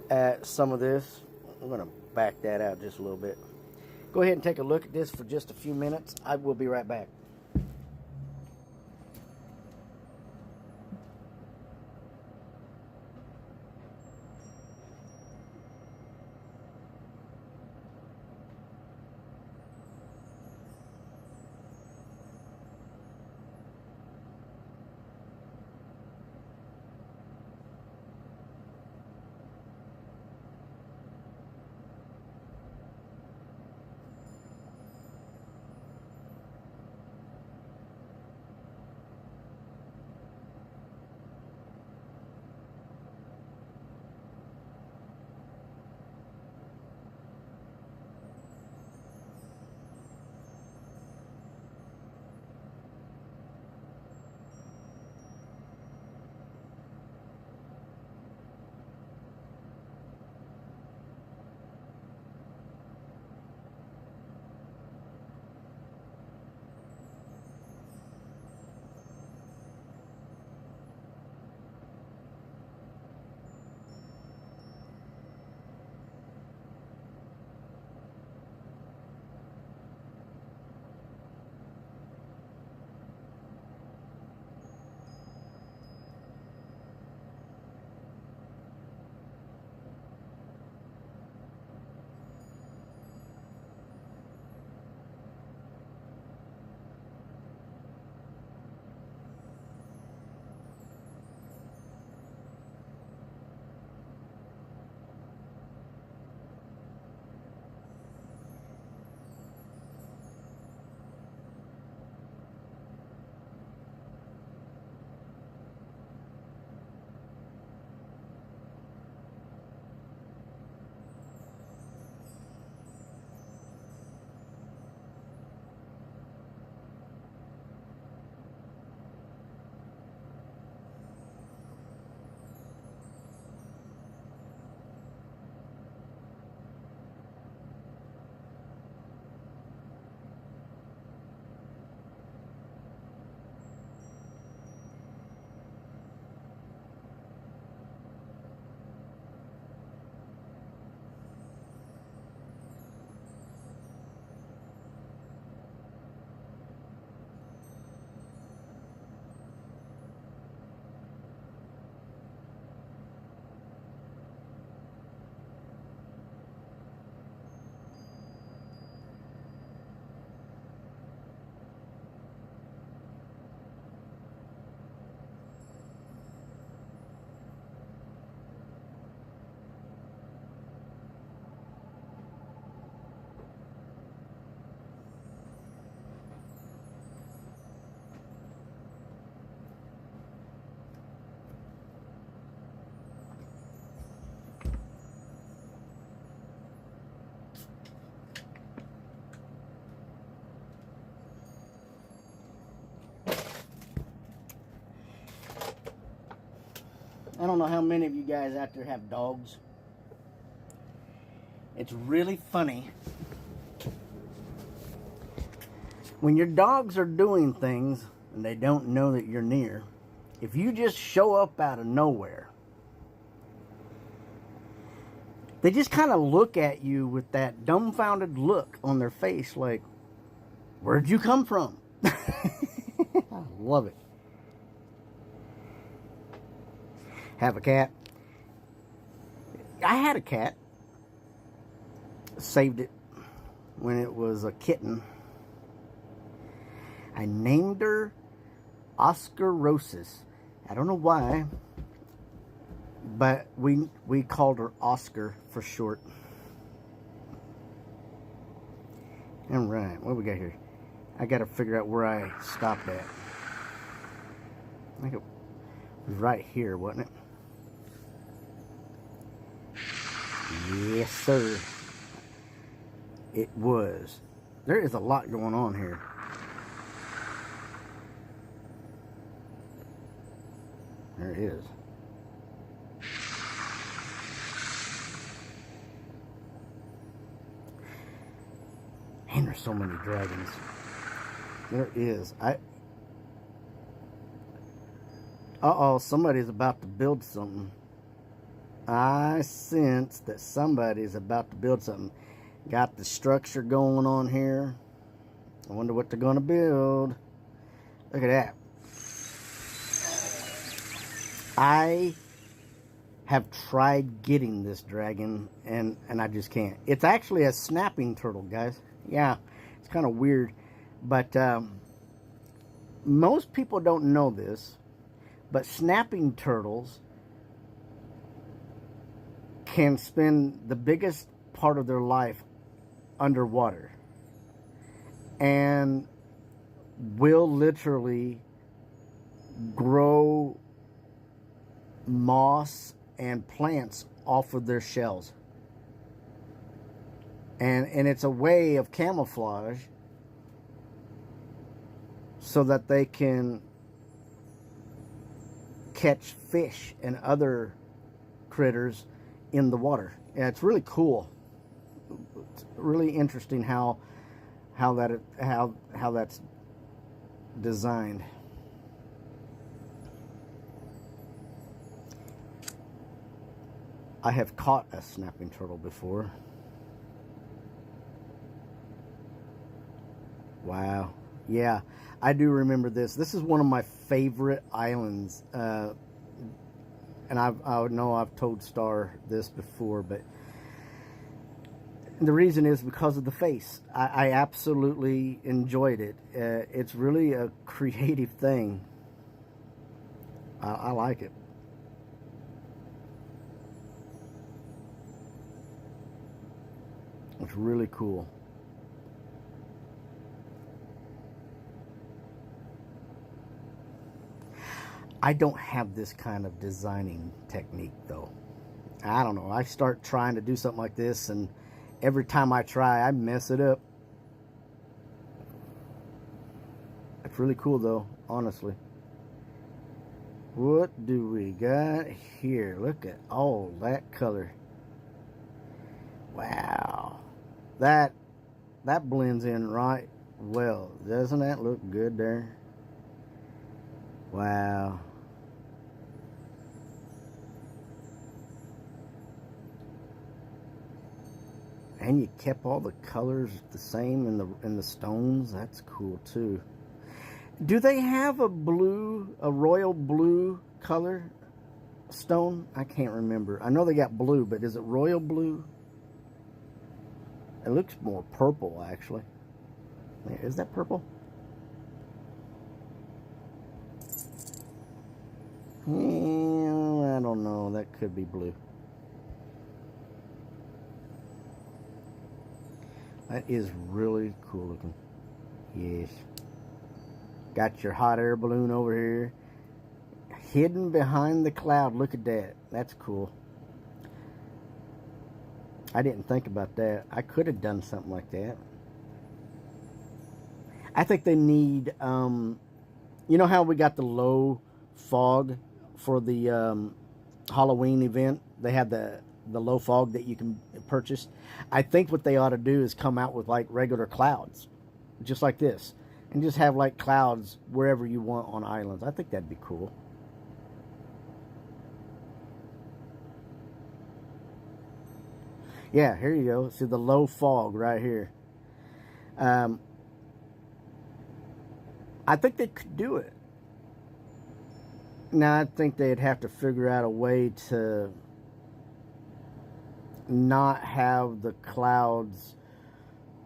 at some of this. I'm going to back that out just a little bit. Go ahead and take a look at this for just a few minutes. I will be right back. I don't know how many of you guys out there have dogs. It's really funny when your dogs are doing things and they don't know that you're near. If you just show up out of nowhere, they just kind of look at you with that dumbfounded look on their face like, where'd you come from? I love it. Have a cat. I had a cat. Saved it when it was a kitten. I named her Oscarosis. I don't know why, but we called her Oscar for short. All right, what we got here? I got to figure out where I stopped at. I think it was right here, wasn't it? Yes, sir. It was. There is a lot going on here. There it is. Man, there's so many dragons. There is. Uh-oh, somebody's about to build something. I sense that somebody's about to build something. Got the structure going on here. I wonder what they're going to build. Look at that. I have tried getting this dragon, and I just can't. It's actually a snapping turtle, guys. Yeah, it's kind of weird. But most people don't know this, but snapping turtles can spend the biggest part of their life underwater and will literally grow moss and plants off of their shells. And it's a way of camouflage so that they can catch fish and other critters in the water. Yeah, it's really cool. It's really interesting how that's designed. I have caught a snapping turtle before. Wow. Yeah, I do remember this. This is one of my favorite islands. And I know I've told Star this before, but the reason is because of the face. I absolutely enjoyed it. It's really a creative thing. I like it. It's really cool. I don't have this kind of designing technique, though. I don't know. I start trying to do something like this, and every time I try, I mess it up. It's really cool, though, honestly. What do we got here? Look at all that color. Wow. That blends in right well. Doesn't that look good there? Wow. And you kept all the colors the same in the stones. That's cool too. Do they have a royal blue color stone? I can't remember. I know they got blue, but is it royal blue? It looks more purple, actually. Is that purple? I don't know. That could be blue. That is really cool looking. Yes. Got your hot air balloon over here. Hidden behind the cloud. Look at that. That's cool. I didn't think about that. I could have done something like that. I think they need, you know how we got the low fog for the Halloween event? They had the low fog that you can purchase. I think what they ought to do is come out with like regular clouds, just like this, and just have like clouds wherever you want on islands. I think that'd be cool. Yeah, here you go. See the low fog right here. I think they could do it. Now, I think they'd have to figure out a way to not have the clouds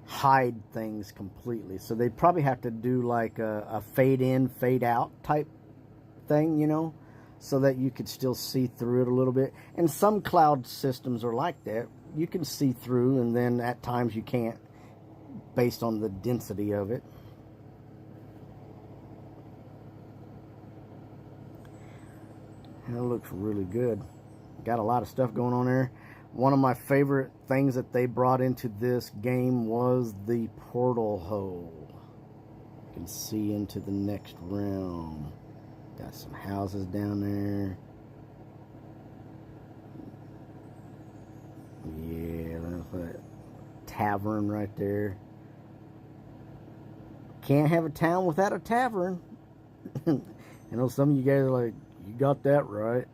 hide things completely. So they'd probably have to do like a fade in, fade out type thing, you know, so that you could still see through it a little bit. And some cloud systems are like that. You can see through, and then at times you can't, based on the density of it. And it looks really good. Got a lot of stuff going on there. One of my favorite things that they brought into this game was the portal hole. You can see into the next realm. Got some houses down there. Yeah, that's a tavern right there. Can't have a town without a tavern. I know some of you guys are like, you got that right.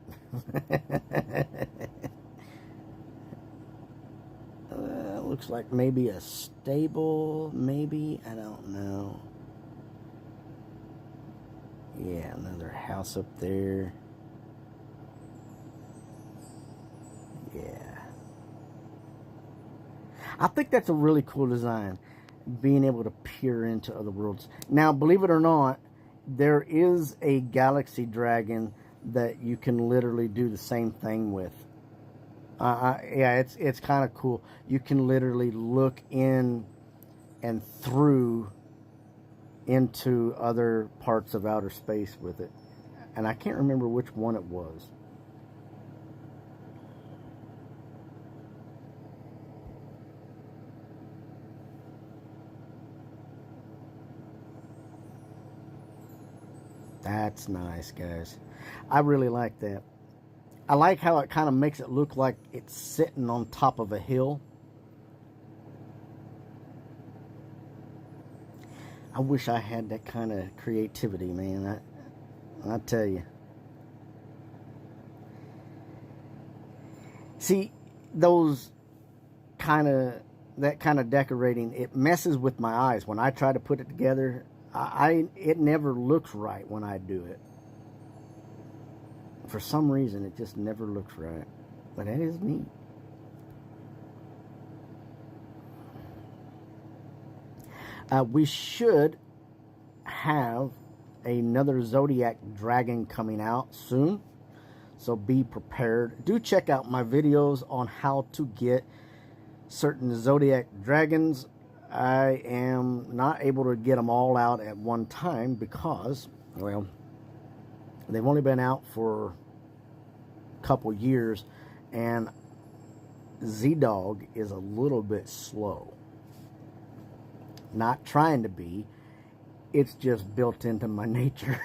Looks like maybe a stable, maybe, I don't know. Yeah, another house up there. Yeah. I think that's a really cool design, being able to peer into other worlds. Now, believe it or not, there is a Galaxy Dragon that you can literally do the same thing with. Yeah, it's kind of cool. You can literally look in and through into other parts of outer space with it. And I can't remember which one it was. That's nice, guys. I really like that. I like how it kind of makes it look like it's sitting on top of a hill. I wish I had that kind of creativity, man. I tell you. See, that kind of decorating, it messes with my eyes. When I try to put it together, it never looks right when I do it. For some reason, it just never looks right. But that is neat. We should have another Zodiac Dragon coming out soon. So be prepared. Do check out my videos on how to get certain Zodiac Dragons. I am not able to get them all out at one time because, well, they've only been out for a couple years, and Z-Dog is a little bit slow. Not trying to be, it's just built into my nature.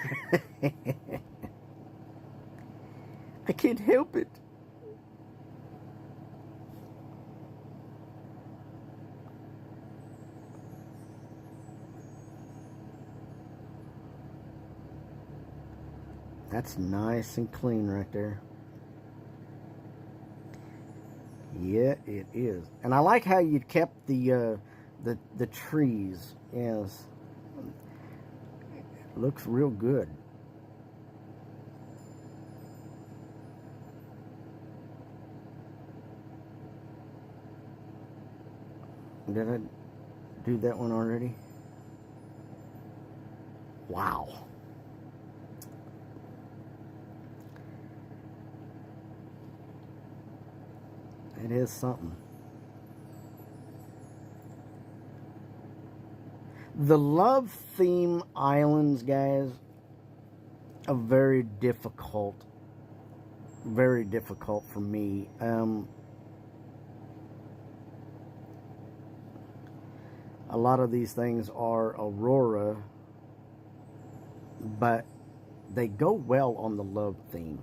I can't help it. That's nice and clean right there. Yeah, it is. And I like how you kept the trees. Yes. It looks real good. Did I do that one already? Wow. It is something. The Love Theme Islands, guys, are very difficult for me. A lot of these things are Aurora, but they go well on the love theme.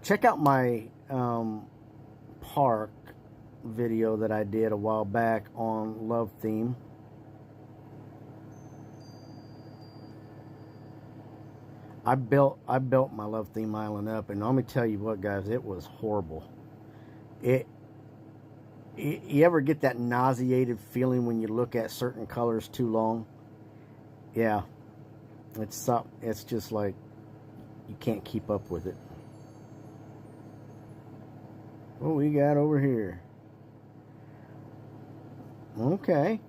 Check out my park video that I did a while back on love theme. I built my Love Theme Island up, and let me tell you what, guys, it was horrible. You ever get that nauseated feeling when you look at certain colors too long? Yeah, it's just like you can't keep up with it. What we got over here? Okay.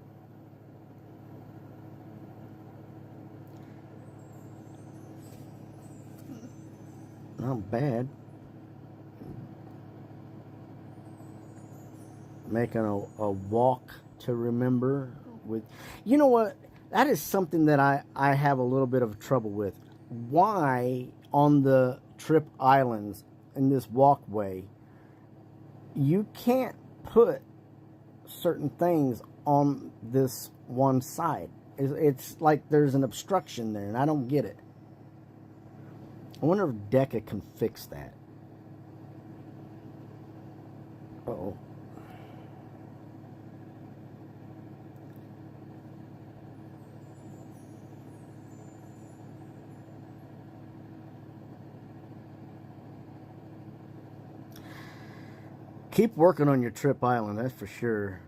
Not bad. Making a walk to remember with. You know what? That is something that I have a little bit of trouble with. Why on the trip islands in this walkway you can't put certain things on this one side? It's like there's an obstruction there, and I don't get it. I wonder if Deca can fix that. Uh-oh. Keep working on your trip island, that's for sure.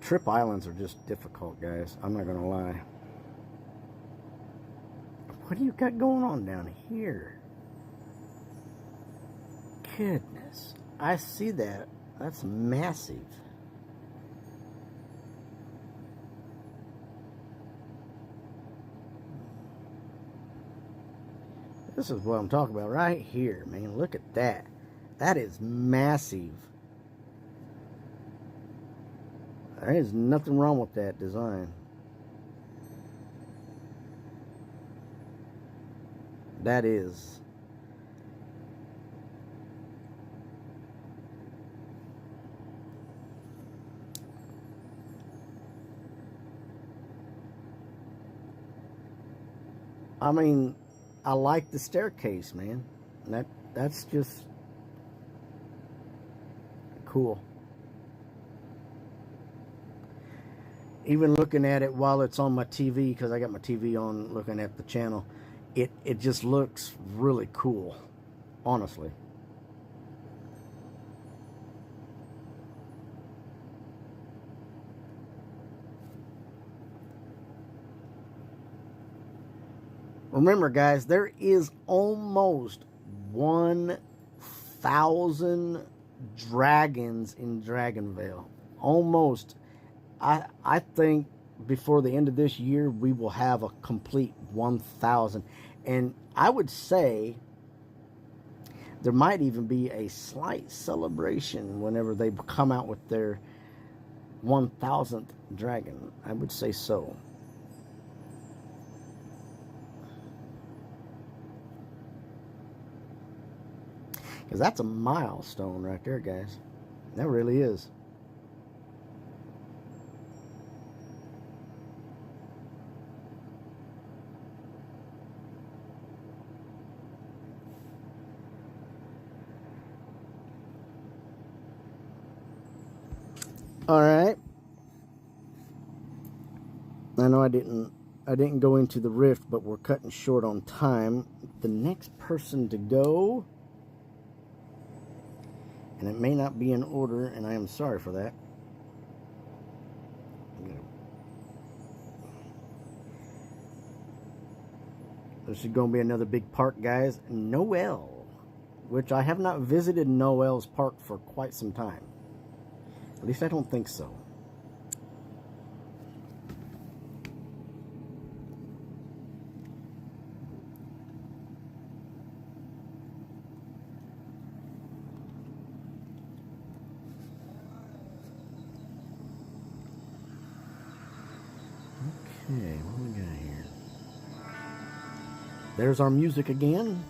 Trip islands are just difficult, guys. I'm not gonna lie. What do you got going on down here? Goodness. I see that. That's massive. This is what I'm talking about right here, man. Look at that. That is massive. There is nothing wrong with that design. That is. I mean, I like the staircase, man. That's just cool. Even looking at it while it's on my TV, because I got my TV on looking at the channel, it just looks really cool, honestly. Remember, guys, there is almost 1,000 dragons in Dragonvale. Almost. I think before the end of this year, we will have a complete 1,000. And I would say there might even be a slight celebration whenever they come out with their 1,000th dragon. I would say so. Because that's a milestone right there, guys. That really is. All right. I know I didn't go into the rift, but we're cutting short on time. The next person to go, and it may not be in order, and I am sorry for that. This is going to be another big park, guys. Noel, which I have not visited Noel's park for quite some time. At least I don't think so. Okay, what do we got here? There's our music again.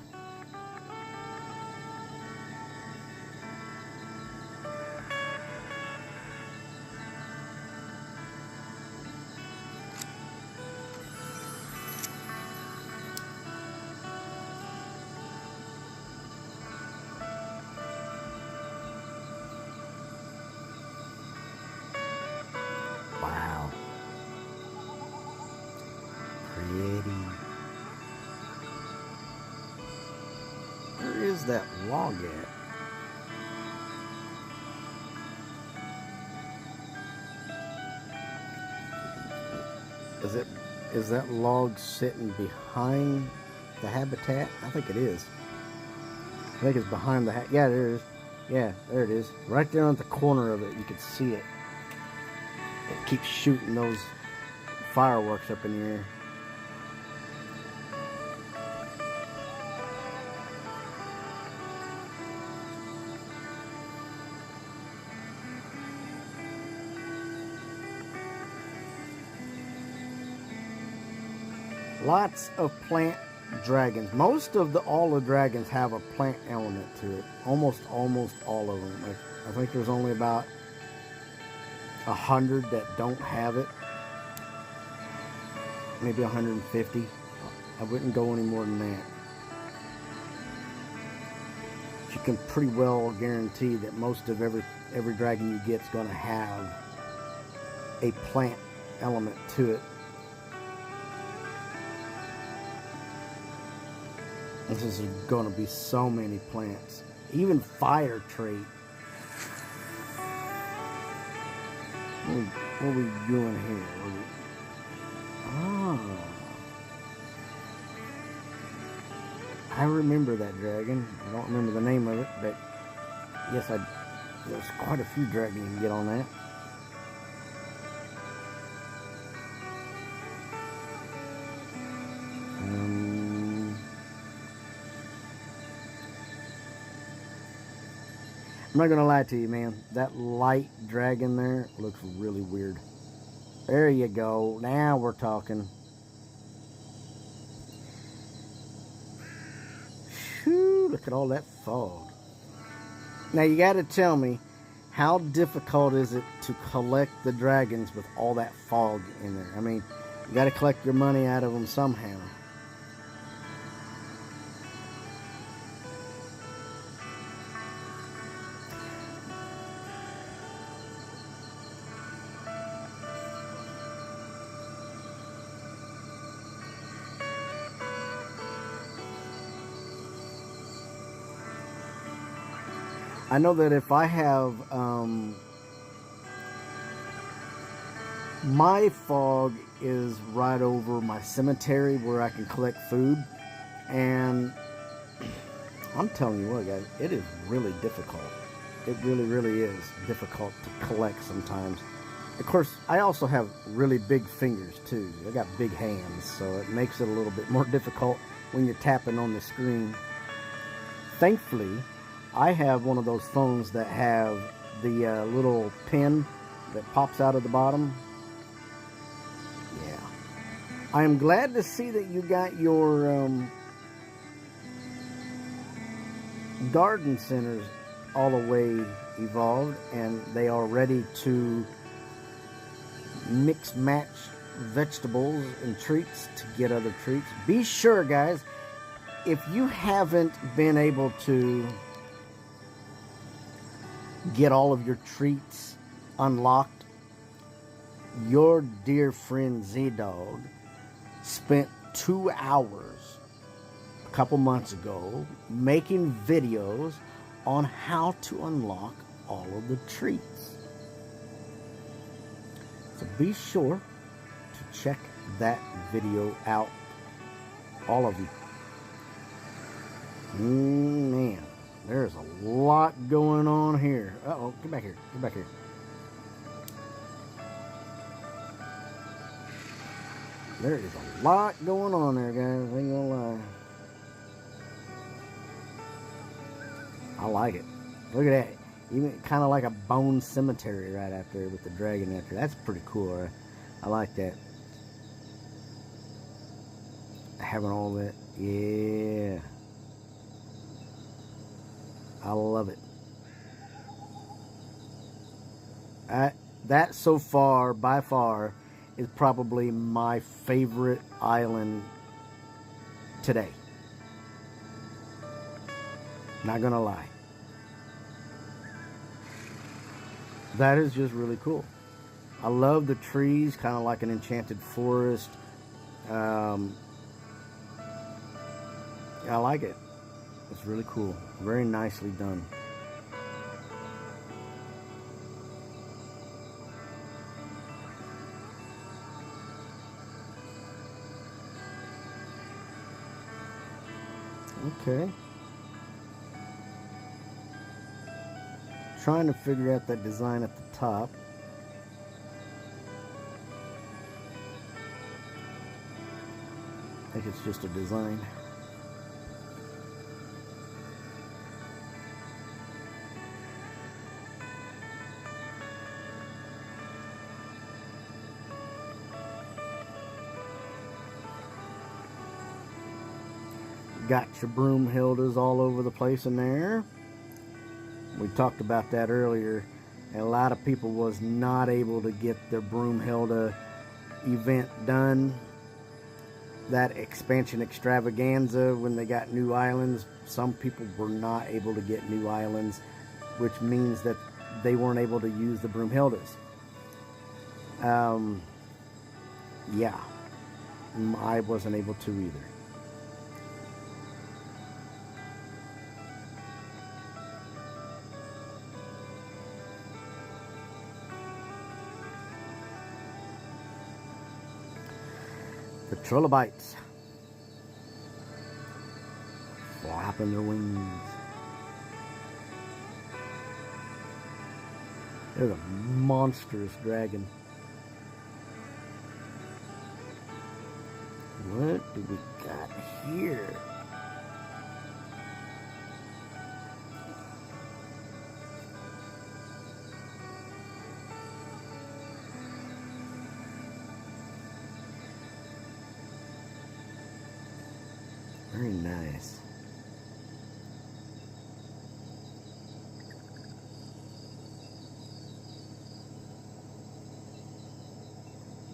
Wow. Pretty. Where is that log at? Is that log sitting behind the habitat? I think it is. I think it's behind the yeah, there it is. Yeah, there it is. Right there on the corner of it, you can see it. It keeps shooting those fireworks up in the air. Lots of plant dragons. Most of all the dragons have a plant element to it. Almost all of them. Like, I think there's only about 100 that don't have it. Maybe 150. I wouldn't go any more than that. You can pretty well guarantee that most of every dragon you get is going to have a plant element to it. This is going to be so many plants. Even fire trait. What are we doing here? Oh. I remember that dragon. I don't remember the name of it, but yes, there's quite a few dragons you can get on that. I'm not gonna lie to you, man. That light dragon there looks really weird. There you go. Now we're talking. Whew, look at all that fog. Now you gotta tell me, how difficult is it to collect the dragons with all that fog in there? I mean, you gotta collect your money out of them somehow. I know that if I have my fog is right over my cemetery where I can collect food, and I'm telling you what, guys, it is really difficult. It really is difficult to collect sometimes. Of course, I also have really big fingers too. I got big hands, so it makes it a little bit more difficult when you're tapping on the screen. Thankfully, I have one of those phones that have the little pin that pops out of the bottom. Yeah. I am glad to see that you got your garden centers all the way evolved, and they are ready to mix match vegetables and treats to get other treats. Be sure, guys, if you haven't been able to get all of your treats unlocked, your dear friend Z-Dog spent 2 hours a couple months ago making videos on how to unlock all of the treats. So be sure to check that video out, all of you. Man, there's a lot going on here. Uh-oh, get back here, get back here. There is a lot going on there, guys, ain't gonna lie. I like it. Look at that. Even kind of like a bone cemetery right out there with the dragon after. That's pretty cool, right? I like that. Having all that. Yeah. I love it. That so far, by far, is probably my favorite island today. Not gonna lie. That is just really cool. I love the trees, kind of like an enchanted forest. I like it. It's really cool. Very nicely done. Okay. Trying to figure out that design at the top. I think it's just a design. Got your Broomhildas all over the place in there. We talked about that earlier. A lot of people was not able to get their Broomhilda event done. That expansion extravaganza, when they got new islands, some people were not able to get new islands, which means that they weren't able to use the Broomhildas. Yeah, I wasn't able to either. The trilobites flapping their wings. There's a monstrous dragon. What do we got here? Very nice.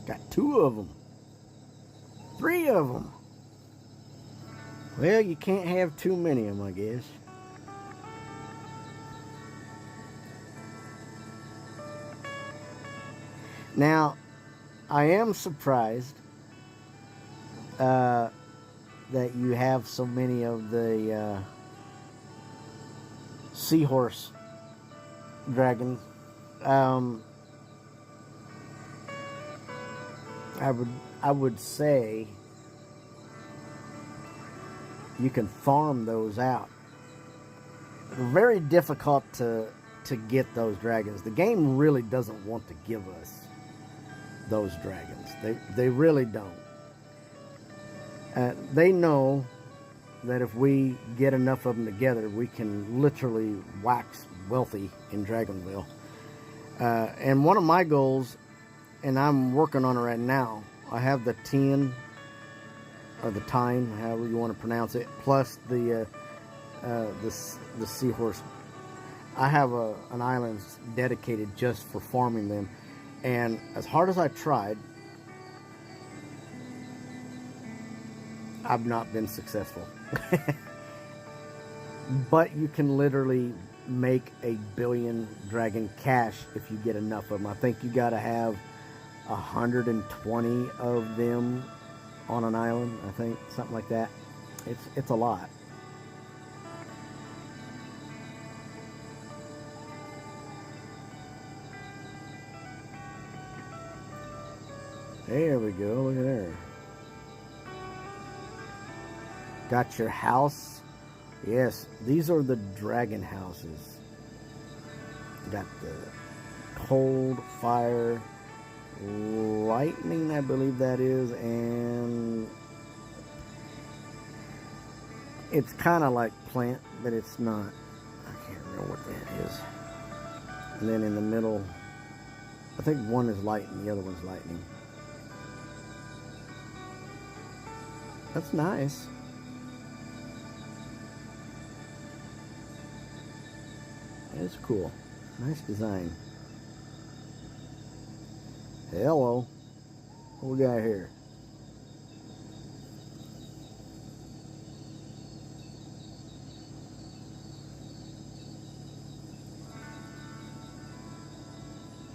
Got 2 of them. 3 of them. Well, you can't have too many of them, I guess. Now, I am surprised that you have so many of the seahorse dragons. I would say you can farm those out. Very difficult to get those dragons. The game really doesn't want to give us those dragons. They really don't. They know that if we get enough of them together, we can literally wax wealthy in Dragonville. And one of my goals, and I'm working on it right now, I have the 10, or the Tine, however you want to pronounce it, plus the seahorse. I have an island dedicated just for farming them, and as hard as I tried, I've not been successful. But you can literally make a billion dragon cash if you get enough of them. I think you got to have 120 of them on an island. I think something like that. It's a lot. There we go. Look at there. Got your house. Yes, these are the dragon houses. Got the cold, fire, lightning, I believe that is, and it's kind of like plant, but it's not. I can't remember what that is. And then in the middle, I think one is lightning, the other one's lightning. That's nice. That's cool. Nice design. Hello. What we got here?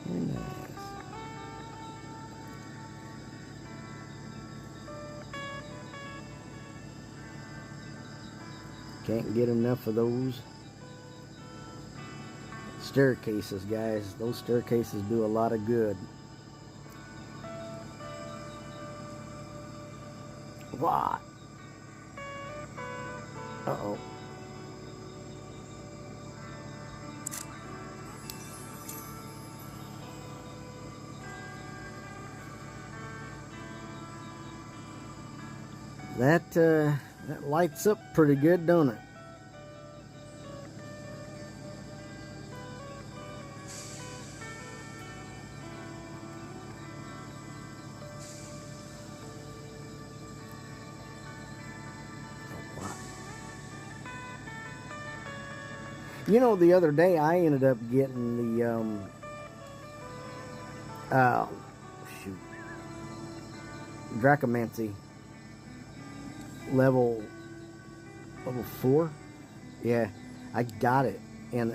Very nice. Can't get enough of those staircases, guys. Those staircases do a lot of good. What? Uh-oh. That lights up pretty good, don't it? You know, the other day I ended up getting the shoot, Dracomancy level 4. Yeah, I got it in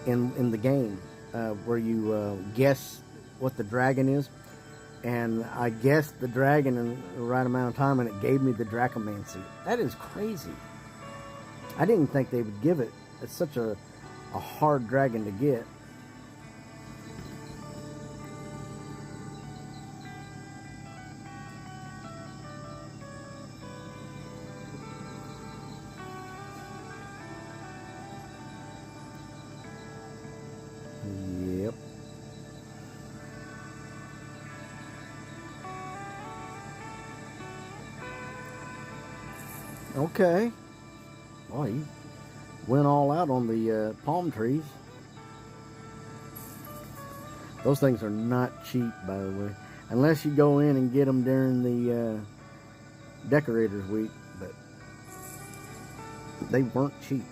the game where you guess what the dragon is, and I guessed the dragon in the right amount of time, and it gave me the Dracomancy. That is crazy. I didn't think they would give it. It's such a hard dragon to get. Yep. Okay. Well, you went all out on the palm trees. Those things are not cheap, by the way. Unless you go in and get them during the Decorators Week. But they weren't cheap.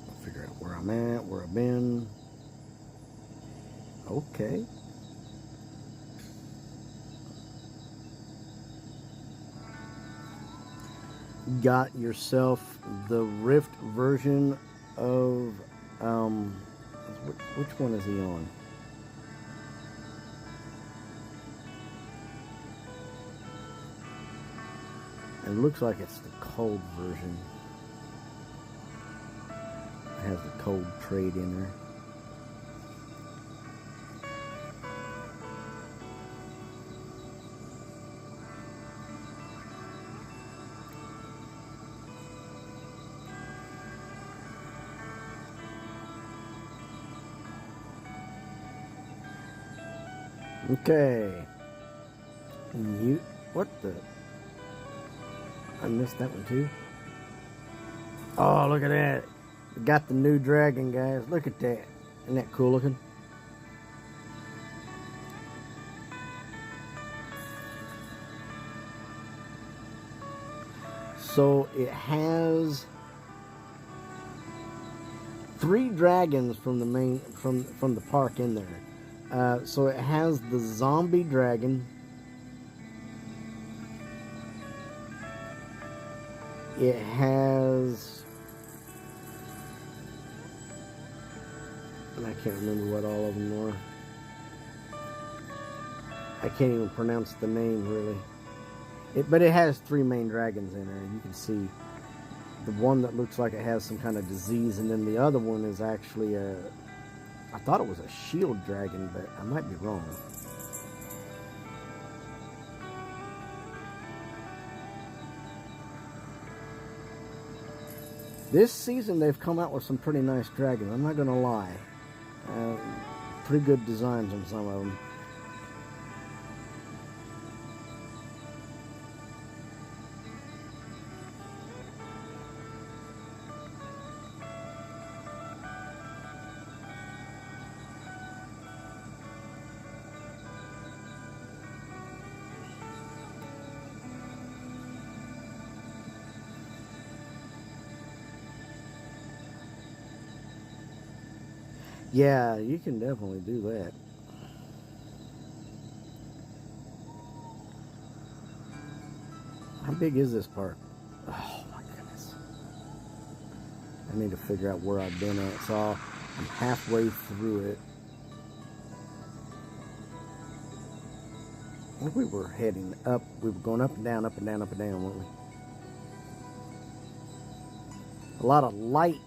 I'll figure out where I'm at, where I've been. Okay. Got yourself the Rift version of which one is he on? It looks like it's the cold version. It has the cold trade in there. Okay. What the? I missed that one too. Oh, look at that. We got the new dragon, guys. Look at that. Isn't that cool looking? So it has 3 dragons from the main from the park in there. So it has the zombie dragon. It has, I can't remember what all of them were. I can't even pronounce the name really. But it has 3 main dragons in there. You can see the one that looks like it has some kind of disease, and then the other one is actually a, I thought it was a shield dragon, but I might be wrong. This season they've come out with some pretty nice dragons, I'm not going to lie. Pretty good designs on some of them. Yeah, you can definitely do that. How big is this park? Oh my goodness. I need to figure out where I've been at. So I'm halfway through it. Well, we were heading up. We were going up and down, up and down, up and down, weren't we? A lot of light.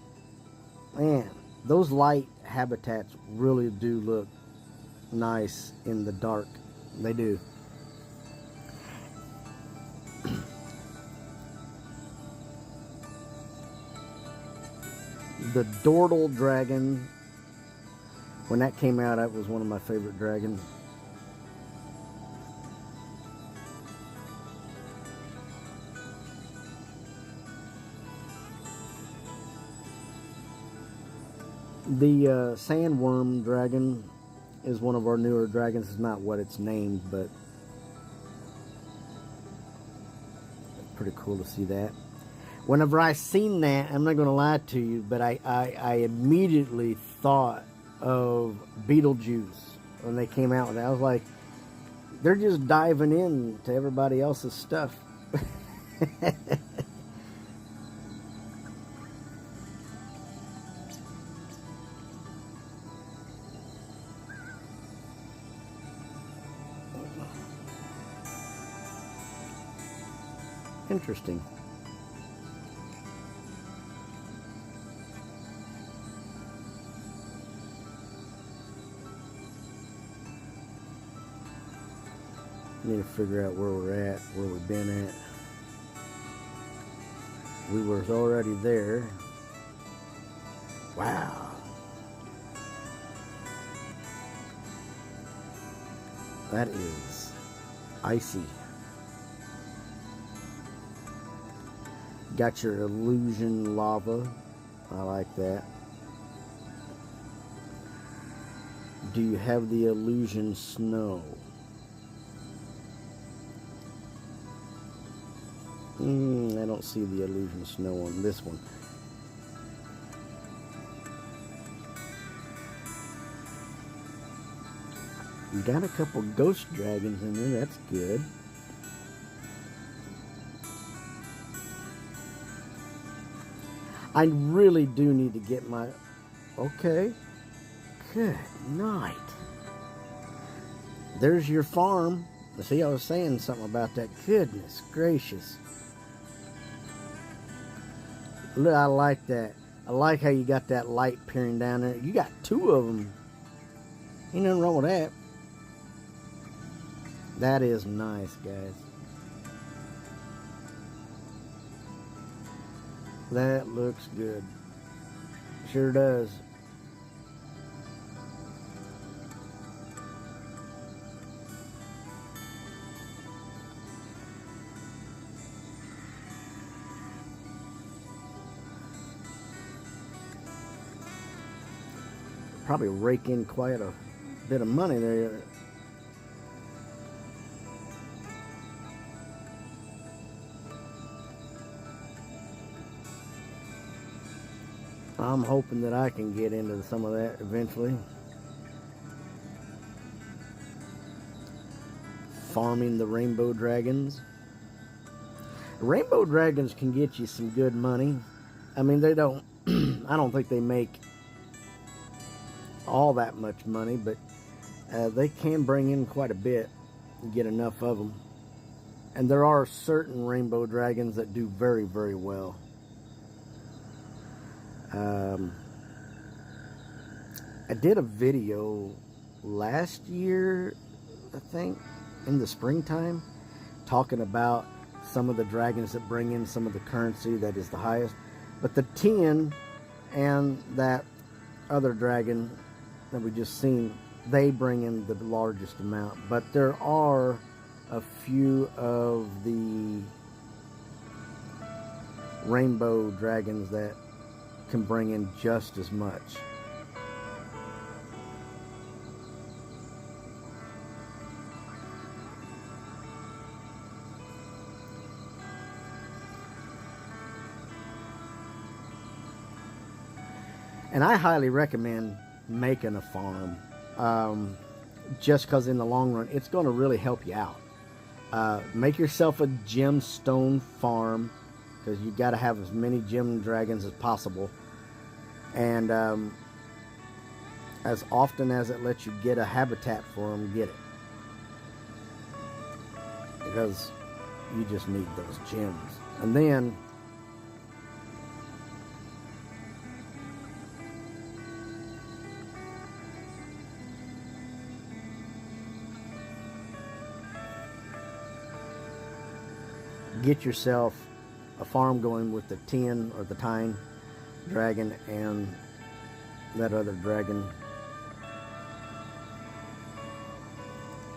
Man, those light habitats really do look nice in the dark. They do. The Dordle dragon. When that came out, that was one of my favorite dragons. The Sandworm dragon is one of our newer dragons. It's not what it's named, but pretty cool to see that. Whenever I seen that, I'm not going to lie to you, but I immediately thought of Beetlejuice when they came out with that. I was like, they're just diving into everybody else's stuff. Interesting. Need to figure out where we're at, where we've been at. We were already there. Wow. That is icy. Got your illusion lava. I like that. Do you have the illusion snow? I don't see the illusion snow on this one. You got a couple ghost dragons in there. That's good. I really do need to get my... Okay. Good night. There's your farm. See, I was saying something about that. Goodness gracious. Look, I like that. I like how you got that light peering down there. You got two of them. Ain't nothing wrong with that. That is nice, guys. That looks good. Sure does. Probably rake in quite a bit of money there. I'm hoping that I can get into some of that eventually. Farming the rainbow dragons. Rainbow dragons can get you some good money. I mean, they don't, I don't think they make all that much money, but they can bring in quite a bit and get enough of them. And there are certain rainbow dragons that do very, very well. I did a video last year, I think, in the springtime, talking about some of the dragons that bring in some of the currency that is the highest. But the 10 and that other dragon that we just seen, they bring in the largest amount. But there are a few of the rainbow dragons that can bring in just as much. And I highly recommend making a farm, just because in the long run, it's going to really help you out. Make yourself a gemstone farm, because you got to have as many gem dragons as possible. And as often as it lets you get a habitat for them, get it. Because you just need those gems. And then get yourself a farm going with the tin or the tine, dragon and that other dragon.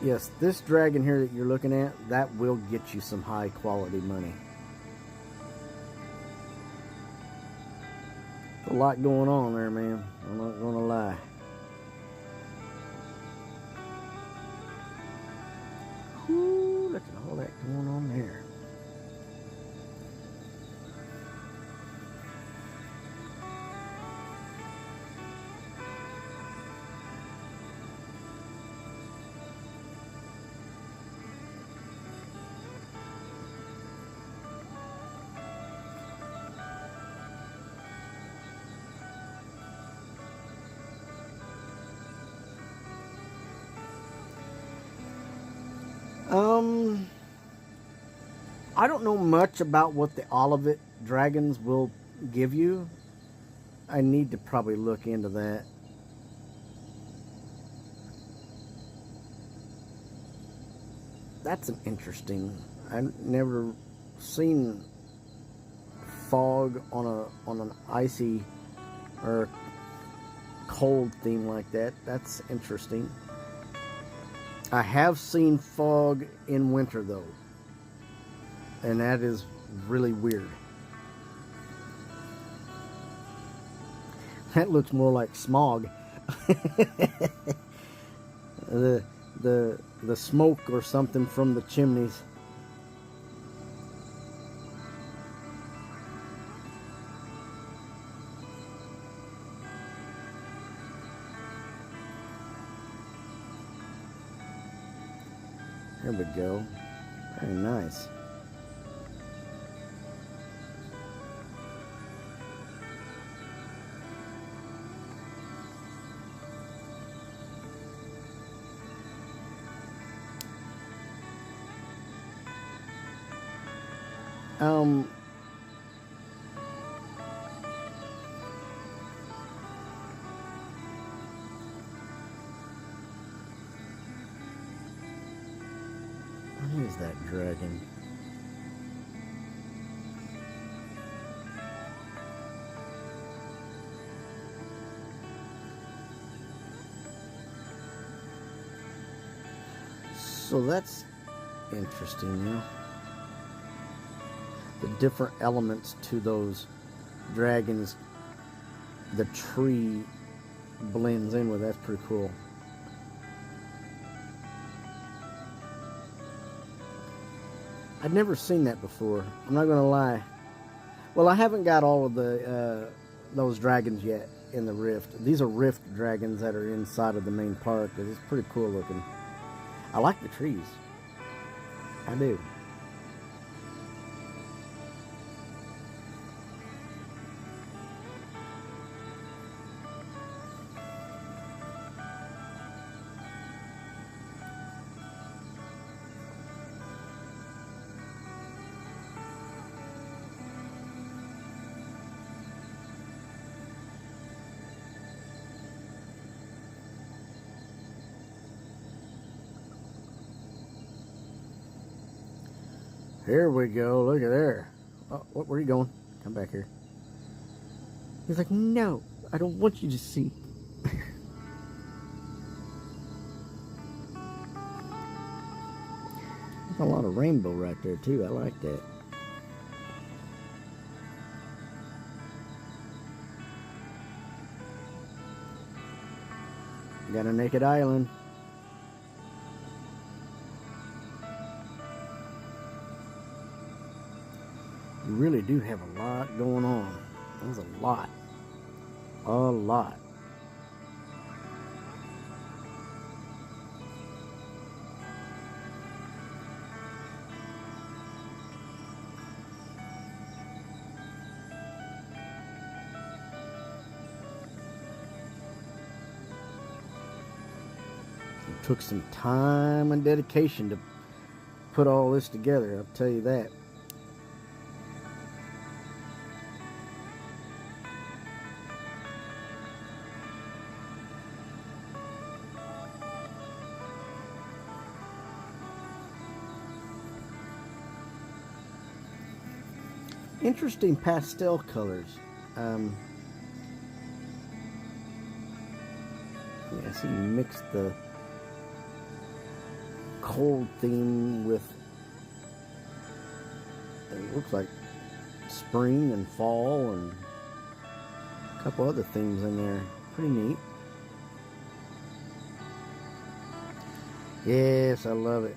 Yes, this dragon here that you're looking at, that will get you some high quality money. A lot going on there, man. I'm not gonna lie. Whoo, look at all that going on there. I don't know much about what the Olivet dragons will give you. I need to probably look into that. That's an interesting. I've never seen fog on an icy or cold theme like that. That's interesting. I have seen fog in winter though, and that is really weird. That looks more like smog. the smoke or something from the chimneys. There we go. Very nice. What is that dragon? So that's interesting now. The different elements to those dragons, the tree blends in with. That's pretty cool. I'd never seen that before. I'm not gonna lie. Well, I haven't got all of the those dragons yet in the Rift. These are Rift dragons that are inside of the main park. It's pretty cool looking. I like the trees. I do. Here we go. Look at there. Oh, where are you going? Come back here. He's like, no, I don't want you to see. There's a lot of rainbow right there, too. I like that. Got a naked island. You really do have a lot going on. There's a lot. A lot. It took some time and dedication to put all this together, I'll tell you that. Interesting pastel colors. he mixed the cold theme with, it looks like spring and fall and a couple other themes in there. Pretty neat. Yes, I love it.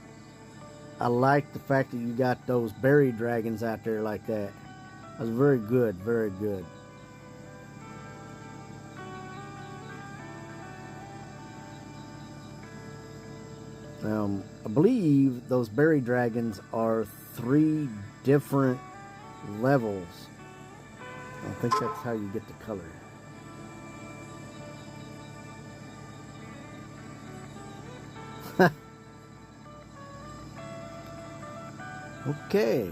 I like the fact that you got those berry dragons out there like that. That was very good, very good. I believe those berry dragons are 3 different levels. I think that's how you get the color. Okay.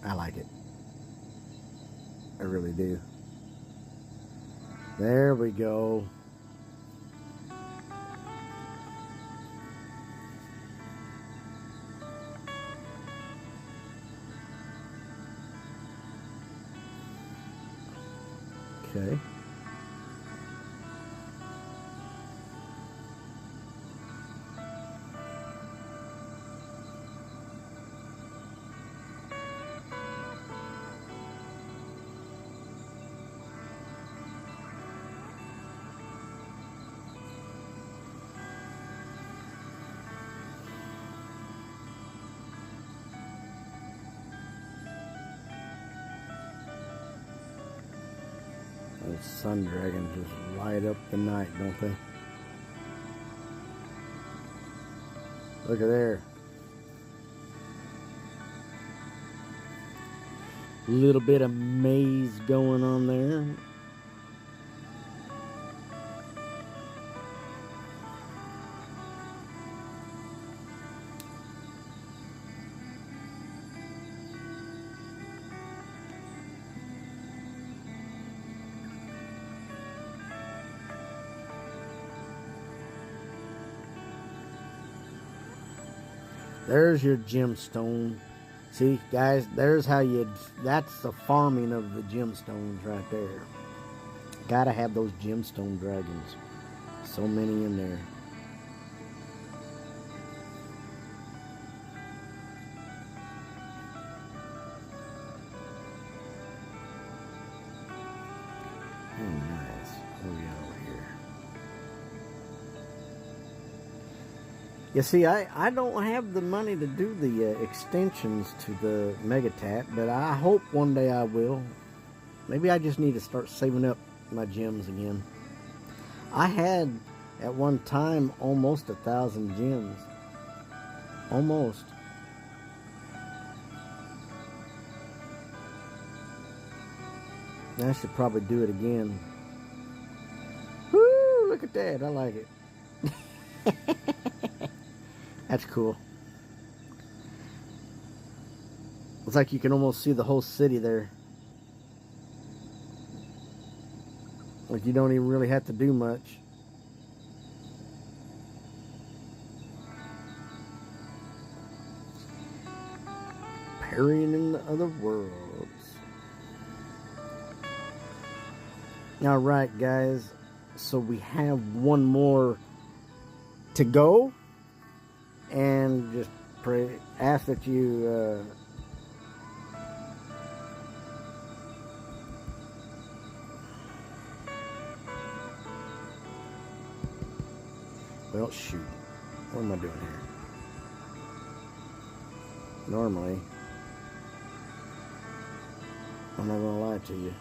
I like it. I really do. There we go. Okay. Those sun dragons just light up the night, don't they? Look at there. A little bit of maze going on there. There's your gemstone. See, guys, there's how that's the farming of the gemstones right there. Gotta have those gemstone dragons. So many in there. Oh, nice. What we got over here? You see, I don't have the money to do the extensions to the Megatat, but I hope one day I will. Maybe I just need to start saving up my gems again. I had, at one time, almost 1,000 gems. Almost. I should probably do it again. Woo! Look at that. I like it. That's cool. It's like you can almost see the whole city there. Like you don't even really have to do much. Parrying in the other worlds. Alright, guys. So we have one more to go. And just ask that you well, shoot. What am I doing here? Normally, I'm not gonna lie to you.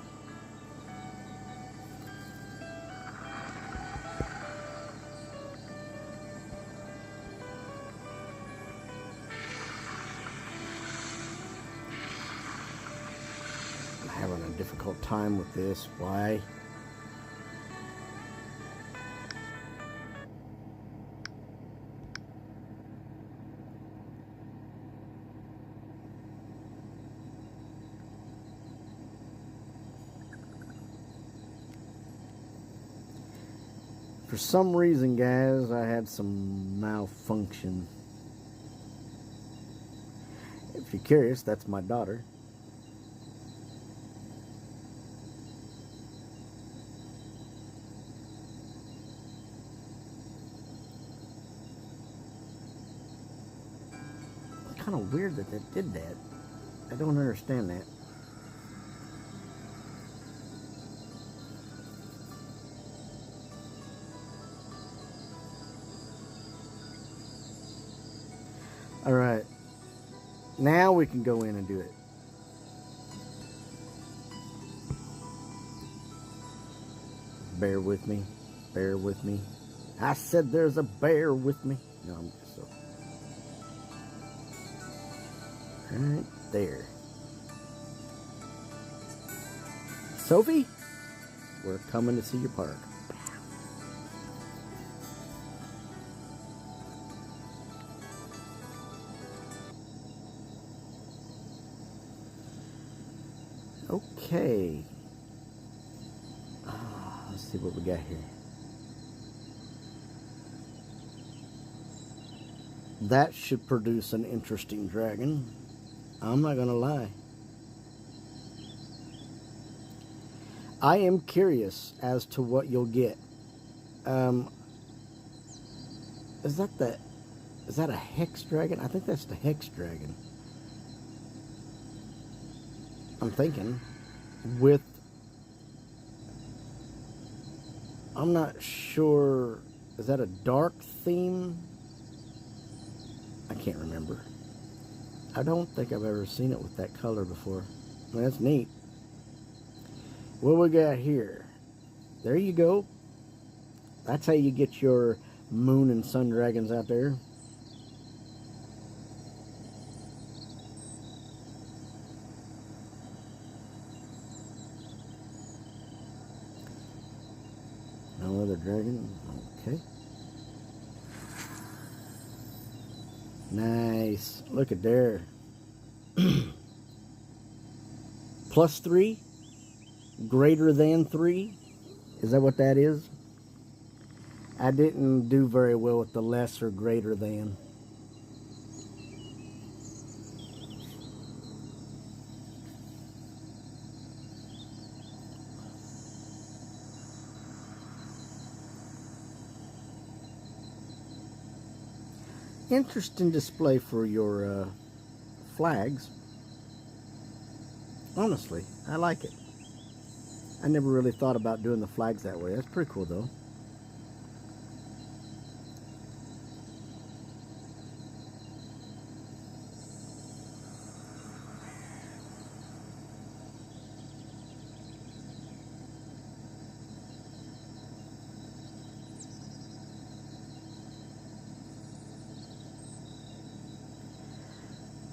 Having a difficult time with this. Why? For some reason, guys, I had some malfunction. If you're curious, that's my daughter. It's kind of weird that they did that. I don't understand that. All right. Now we can go in and do it. Bear with me. Bear with me. I said there's a bear with me. No, I'm just so. Right there. Sophie, we're coming to see your park. Okay. Let's see what we got here. That should produce an interesting dragon. I'm not gonna lie. I am curious as to what you'll get. Is that a hex dragon? I think that's the hex dragon. I'm thinking with, I'm not sure, is that a dark theme? I can't remember. I don't think I've ever seen it with that color before. I mean, that's neat. What we got here? There you go. That's how you get your moon and sun dragons out there. No other dragon. Okay. Nice. Look at there. +3, greater than 3. Is that what that is? I didn't do very well with the less or greater than. Interesting display for your flags. Honestly, I like it. I never really thought about doing the flags that way. That's pretty cool though.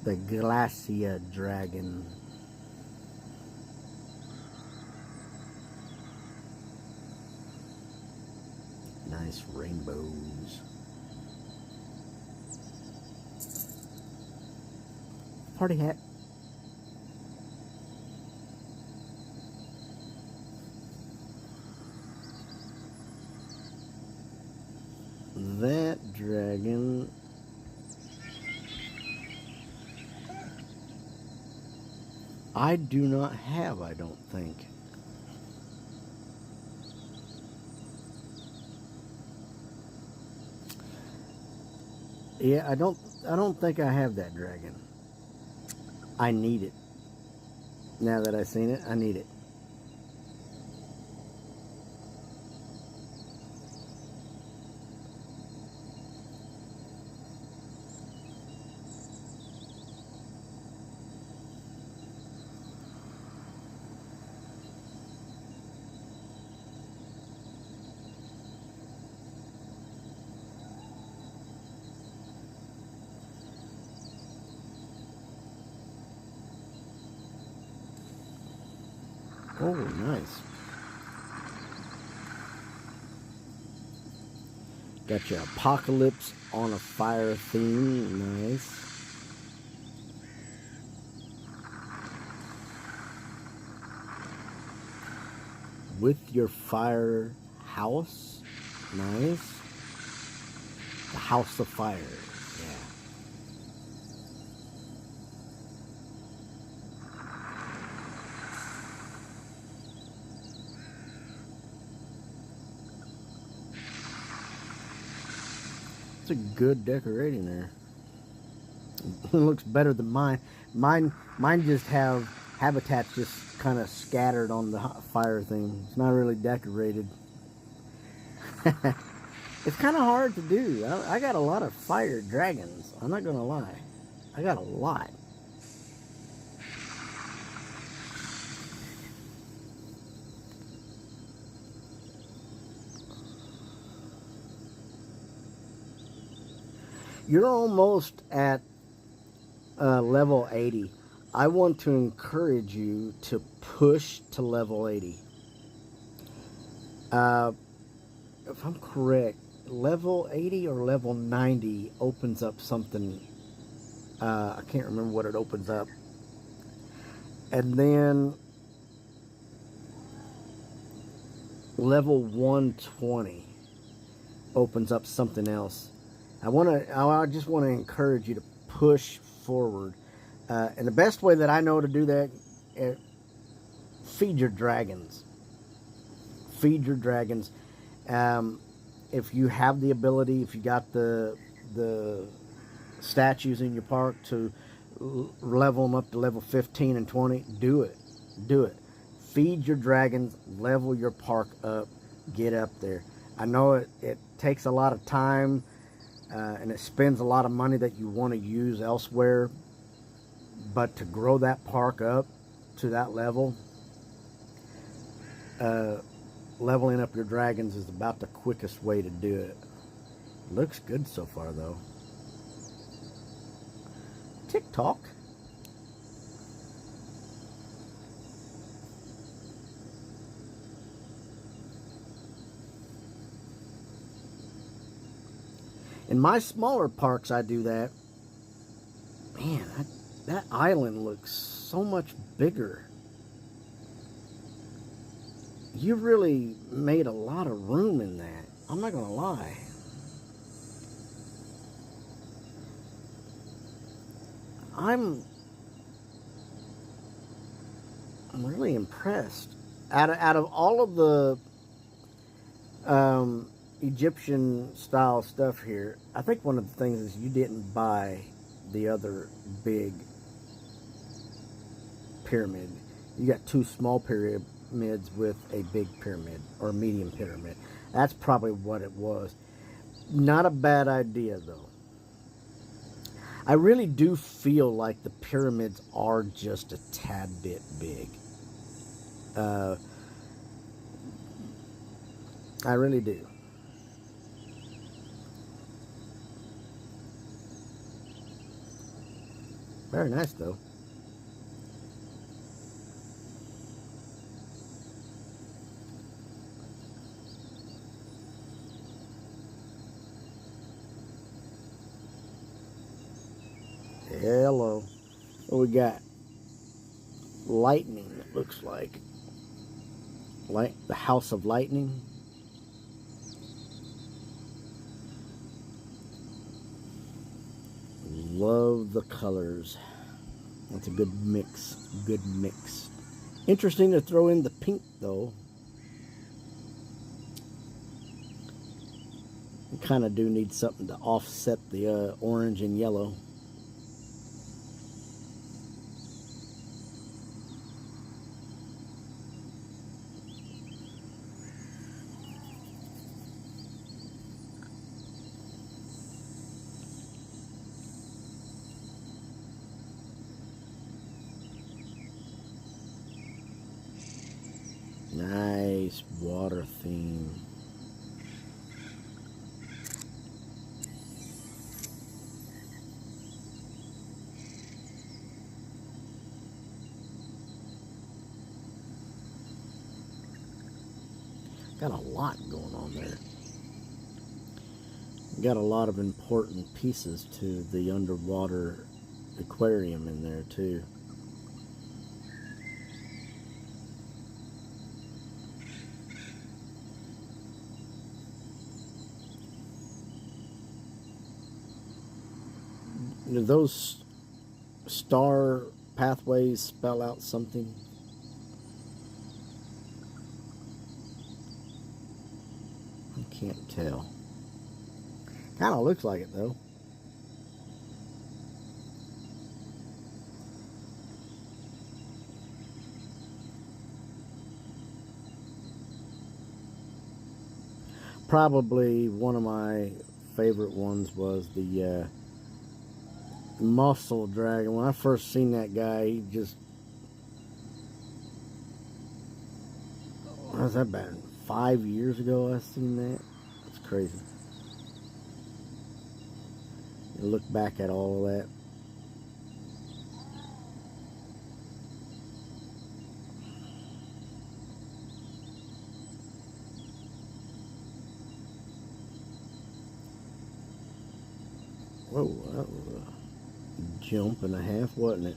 The Glacia Dragon. Nice rainbows. Party hat. That dragon. I do not have, I don't think. Yeah, I don't think I have that dragon. I need it. Now that I've seen it, I need it. Oh, nice. Got your Apocalypse on a Fire theme. Nice. With your fire house. Nice. The House of Fire. Yeah. It's a good decorating there. It looks better than mine. Mine just have habitats just kind of scattered on the fire thing. It's not really decorated. It's kind of hard to do. I got a lot of fire dragons. I'm not gonna lie. I got a lot. You're almost at level 80. I want to encourage you to push to level 80. If I'm correct, level 80 or level 90 opens up something. I can't remember what it opens up. And then level 120 opens up something else. I just want to encourage you to push forward. And the best way that I know to do that, feed your dragons. Feed your dragons. If you have the ability, if you got the statues in your park to level them up to level 15 and 20, do it. Do it. Feed your dragons, level your park up, get up there. I know it takes a lot of time and it spends a lot of money that you want to use elsewhere, but to grow that park up to that level, leveling up your dragons is about the quickest way to do it. Looks good so far, though. TikTok. In my smaller parks, I do that. Man, that island looks so much bigger. You really made a lot of room in that. I'm not gonna lie. I'm really impressed. Out of all of the Egyptian style stuff here, I think one of the things is you didn't buy the other big pyramid. You got two small pyramids with a big pyramid or medium pyramid. That's probably what it was. Not a bad idea, though. I really do feel like the pyramids are just a tad bit big. I really do. Very nice, though. Hello. What we got? Lightning, it looks like. The House of Lightning. Love the colors. That's a good mix. Good mix. Interesting to throw in the pink, though. You kind of do need something to offset the orange and yellow. Nice water theme. Got a lot going on there. Got a lot of important pieces to the underwater aquarium in there too. Do those star pathways spell out something? I can't tell. Kind of looks like it though. Probably one of my favorite ones was the Muscle Dragon. When I first seen that guy, he just, what was that about? 5 years ago I seen that. It's crazy. You look back at all of that. Whoa, that was a jump and a half, wasn't it?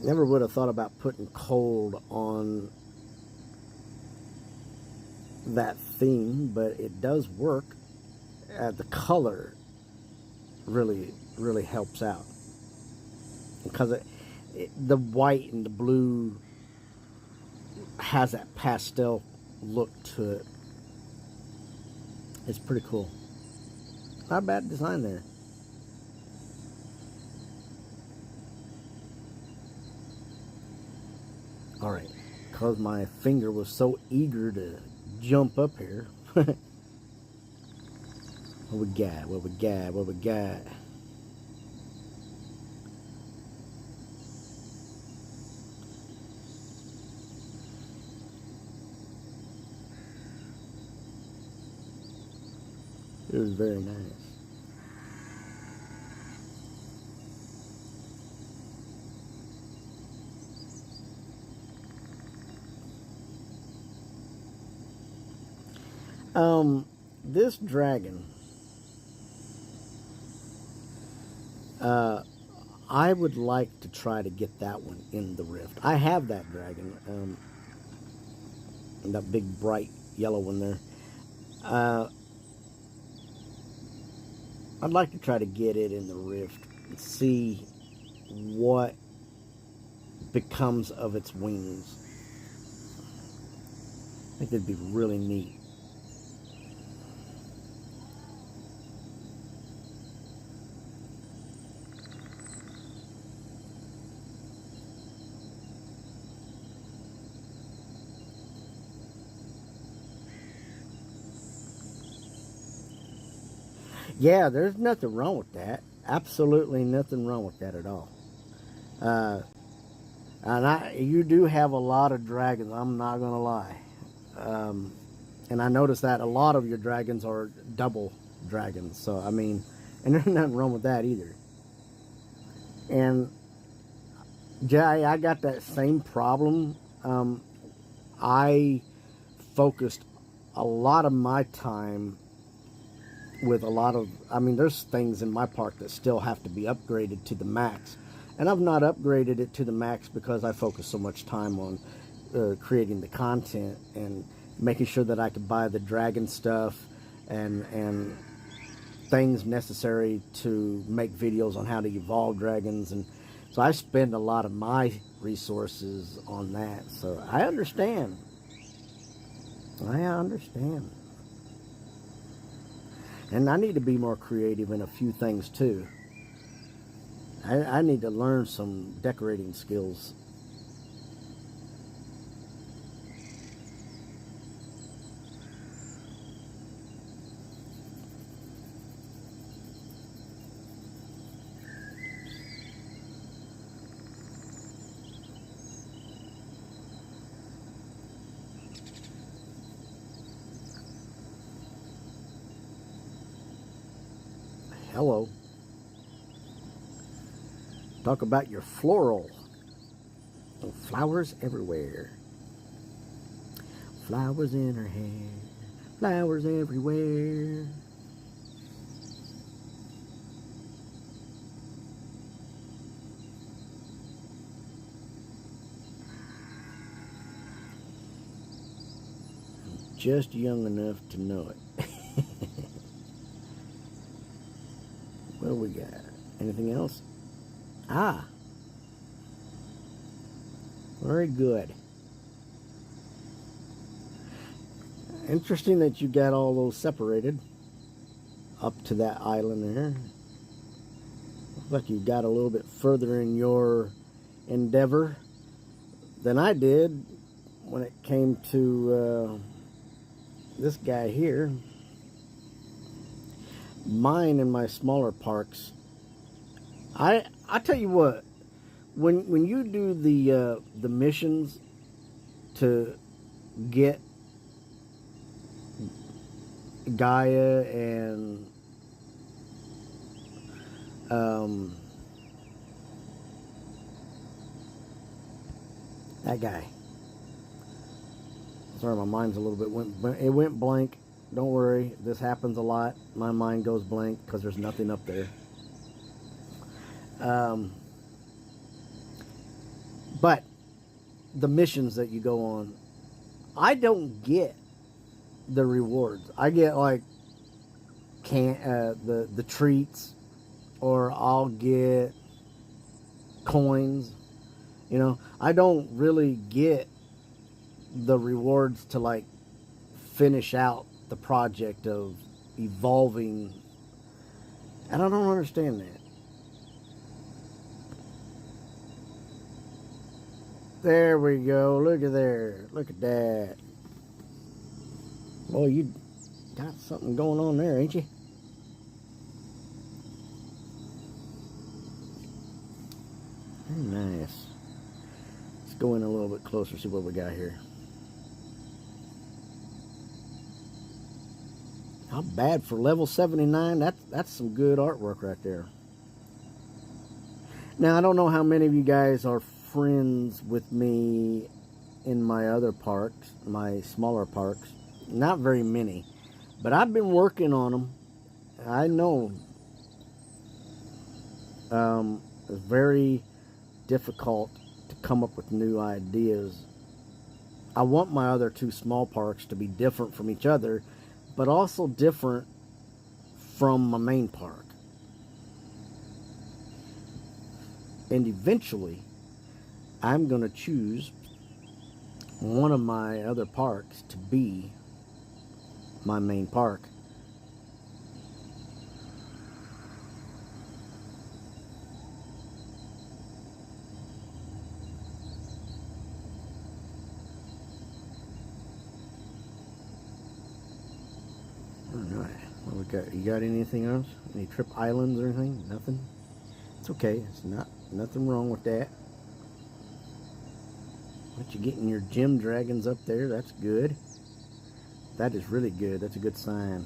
Never would have thought about putting cold on that theme, but it does work. The color really helps out because the white and the blue has that pastel look to it. It's pretty cool. Not a bad design there. Alright, because my finger was so eager to jump up here. What we got? What we got? What we got? It was very nice. This dragon, I would like to try to get that one in the Rift. I have that dragon, that big bright yellow one there. I'd like to try to get it in the Rift and see what becomes of its wings. I think that'd be really neat. Yeah, there's nothing wrong with that. Absolutely nothing wrong with that at all. And you do have a lot of dragons, I'm not going to lie. And I noticed that a lot of your dragons are double dragons. So, I mean, and there's nothing wrong with that either. And Jay, I got that same problem. I focused a lot of my time with a lot of, I mean, there's things in my park that still have to be upgraded to the max. And I've not upgraded it to the max because I focus so much time on creating the content and making sure that I could buy the dragon stuff and things necessary to make videos on how to evolve dragons. And so I spend a lot of my resources on that. So I understand. I understand. And I need to be more creative in a few things too. I need to learn some decorating skills. Hello. Talk about your floral. Oh, flowers everywhere. Flowers in her hair. Flowers everywhere. Just young enough to know it. What do we got? Anything else? Ah. Very good. Interesting that you got all those separated up to that island there. Looks like you got a little bit further in your endeavor than I did when it came to this guy here. Mine and my smaller parks. I tell you what, when you do the missions to get Gaia and that guy. Sorry, my mind's a little bit went blank. Don't worry, this happens a lot. My mind goes blank because there's nothing up there. But the missions that you go on, I don't get the rewards. I get like the treats, or I'll get coins. You know, I don't really get the rewards to like finish out the project of evolving, and I don't understand that. There we go. Look at there. Look at that. Boy, you got something going on there, ain't you? Very nice. Let's go in a little bit closer, see what we got here. Not bad for level 79. That's some good artwork right there. Now, I don't know how many of you guys are friends with me in my other parks, my smaller parks. Not very many, but I've been working on them. I know it's very difficult to come up with new ideas. I want my other two small parks to be different from each other, but also different from my main park. And eventually, I'm going to choose one of my other parks to be my main park. Alright, what we got? You got anything else? Any trip islands or anything? Nothing? It's okay. It's nothing wrong with that. But you're getting your gem dragons up there. That's good. That is really good. That's a good sign.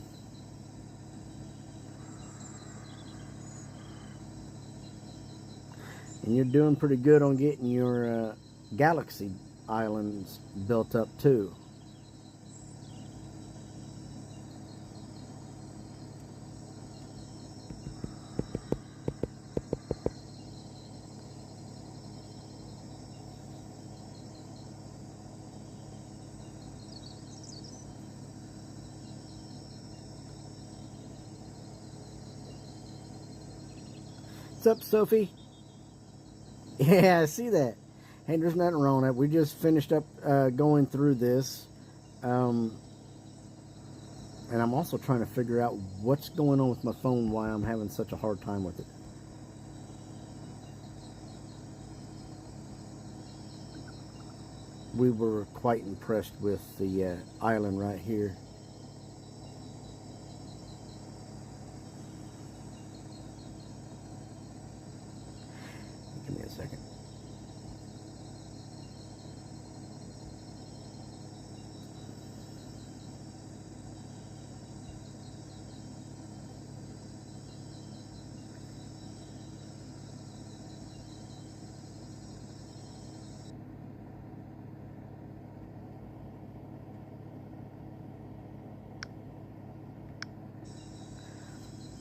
And you're doing pretty good on getting your galaxy islands built up too. What's up, Sophie? Yeah, I see that. Hey, there's nothing wrong with that. We just finished up going through this. And I'm also trying to figure out what's going on with my phone, why I'm having such a hard time with it. We were quite impressed with the island right here. Give me a second.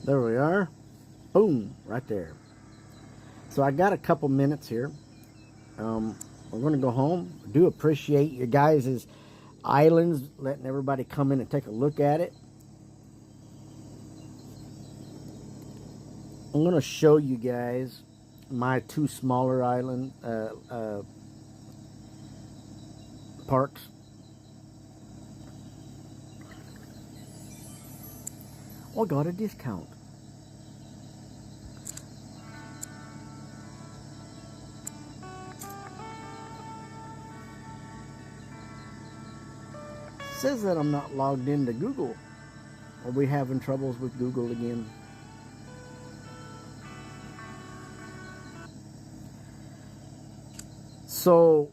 There we are. Boom, right there. So I got a couple minutes here. We're going to go home. I do appreciate you guys' islands, letting everybody come in and take a look at it. I'm going to show you guys my two smaller island parks. Oh, I got a discount. Says that I'm not logged into Google. Are we having troubles with Google again? So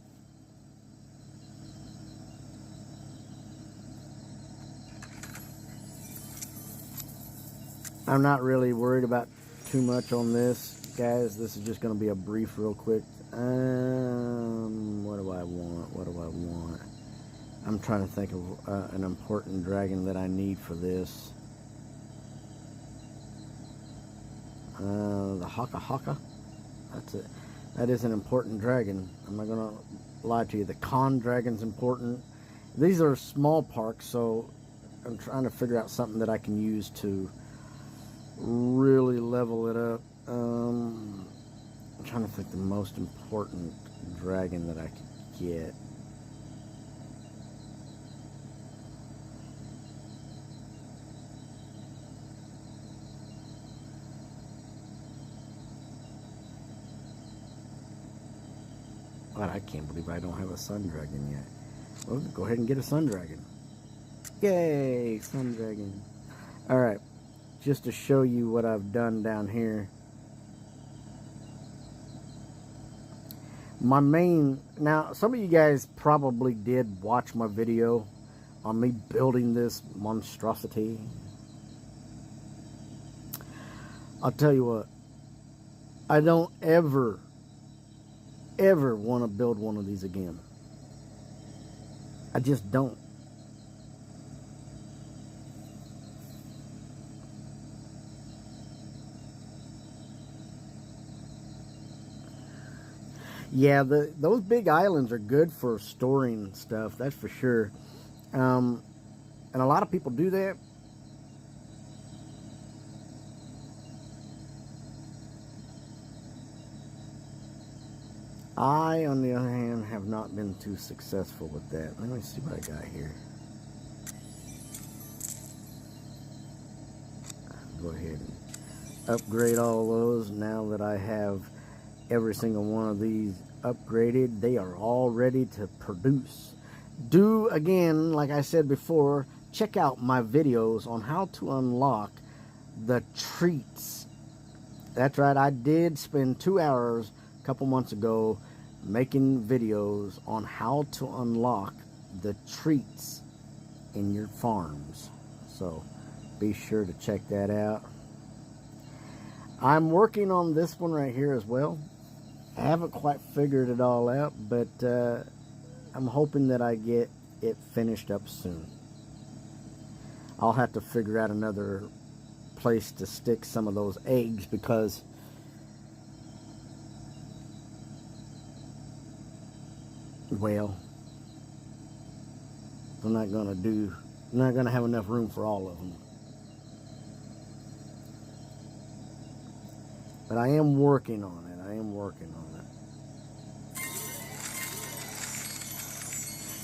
I'm not really worried about too much on this, guys. This is just going to be a brief real quick. What do I want? What do I want? I'm trying to think of an important dragon that I need for this. The Haka Haka. That's it. That is an important dragon. I'm not going to lie to you. The Khan dragon's important. These are small parks, so I'm trying to figure out something that I can use to really level it up. I'm trying to think the most important dragon that I could get. God, I can't believe I don't have a sun dragon yet. Well, go ahead and get a sun dragon. Yay, sun dragon. Alright, just to show you what I've done down here. My main, now some of you guys probably did watch my video on me building this monstrosity. I'll tell you what, I don't ever want to build one of these again. I just don't. Yeah, those big islands are good for storing stuff, that's for sure. And a lot of people do that. I, on the other hand, have not been too successful with that. Let me see what I got here. Go ahead and upgrade all those. Now that I have every single one of these upgraded, they are all ready to produce. Do, again, like I said before, check out my videos on how to unlock the treats. That's right, I did spend 2 hours a couple months ago making videos on how to unlock the treats in your farms. So be sure to check that out. I'm working on this one right here as well. I haven't quite figured it all out, but I'm hoping that I get it finished up soon. I'll have to figure out another place to stick some of those eggs, because well, I'm not gonna have enough room for all of them. But I am working on it. I am working on it.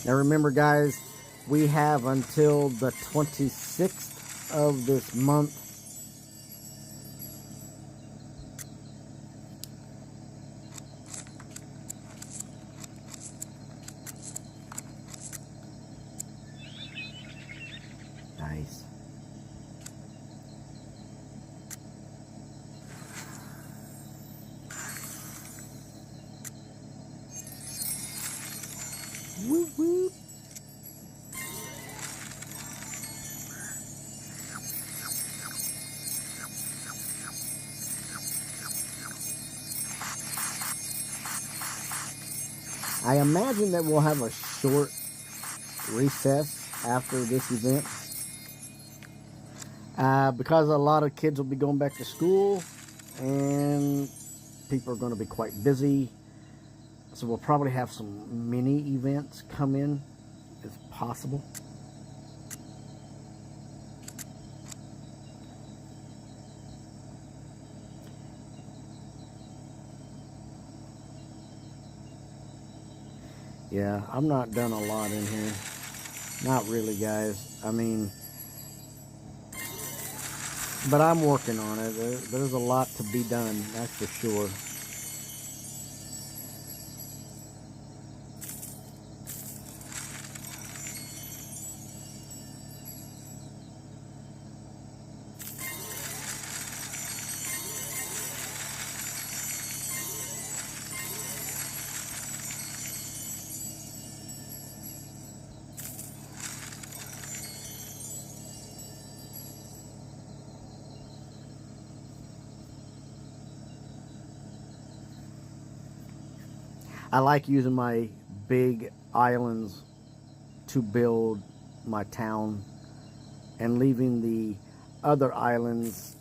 Now remember, guys, we have until the 26th of this month Nice. Woo woo. I imagine that we'll have a short recess after this event. Because a lot of kids will be going back to school and people are going to be quite busy. So we'll probably have some mini events come in if possible. Yeah, I'm not done a lot in here. Not really, guys. I mean, but I'm working on it. There's a lot to be done, that's for sure. I like using my big islands to build my town and leaving the other islands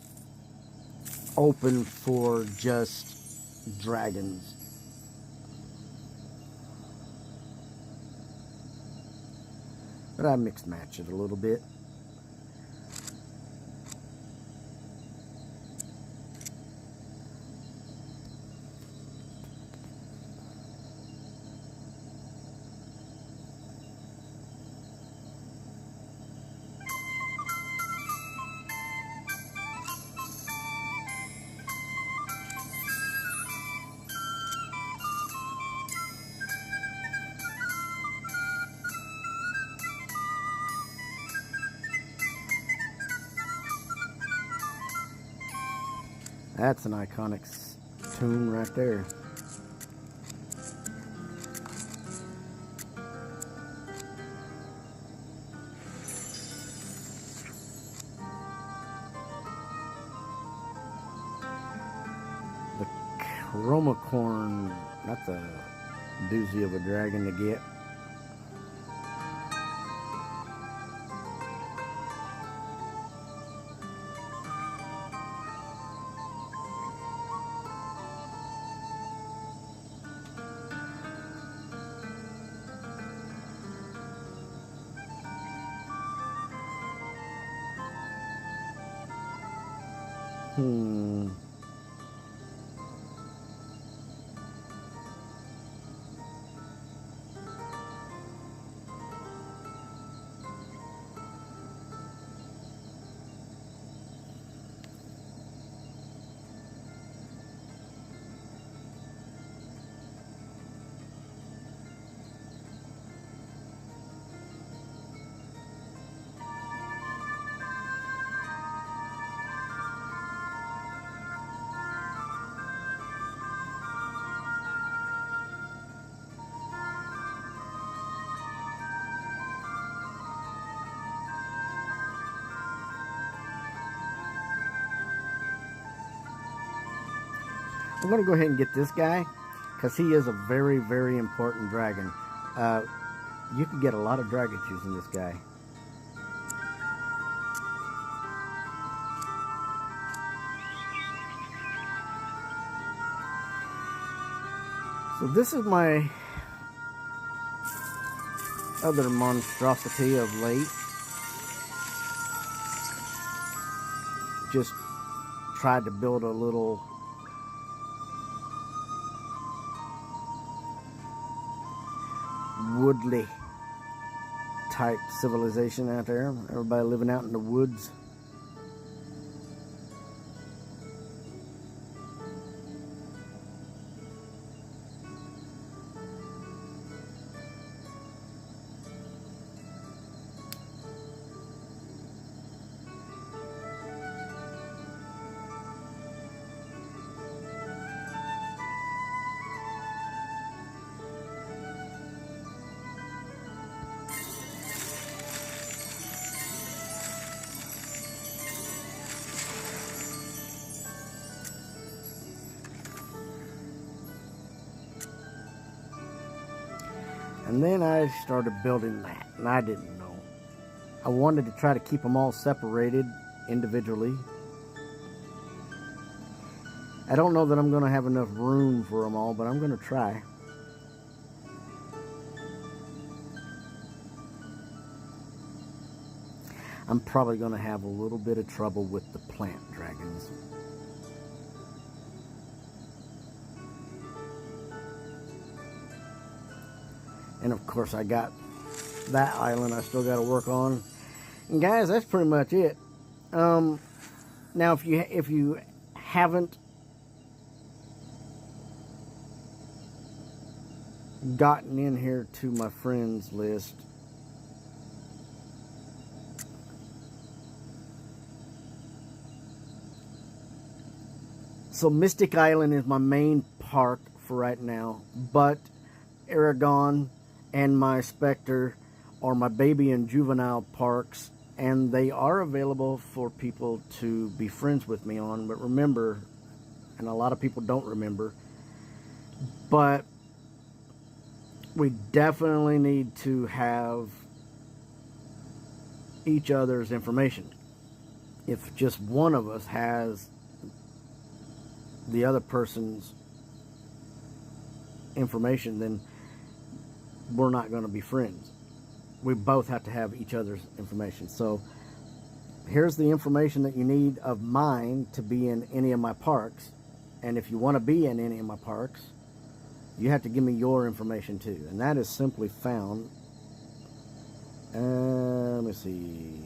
open for just dragons. But I mix match it a little bit. That's an iconic tune right there. The Chromacorn, that's a doozy of a dragon to get. I'm going to go ahead and get this guy because he is a very, very important dragon. You can get a lot of dragons using this guy. So this is my other monstrosity of late. Just tried to build a little woodly type civilization out there. Everybody living out in the woods. And then I started building that, and I didn't know. I wanted to try to keep them all separated, individually. I don't know that I'm going to have enough room for them all, but I'm going to try. I'm probably going to have a little bit of trouble with the plant dragons. And of course I got that island I still got to work on. And guys, that's pretty much it. Now if you haven't gotten in here to my friends list, so Mystic Island is my main park for right now, but Aragon and my Spectre are my baby and juvenile parks, and they are available for people to be friends with me on. But remember, and a lot of people don't remember, but we definitely need to have each other's information. If just one of us has the other person's information, then we're not going to be friends. We both have to have each other's information. So here's the information that you need of mine to be in any of my parks. And if you want to be in any of my parks, you have to give me your information too. And that is simply found, let me see.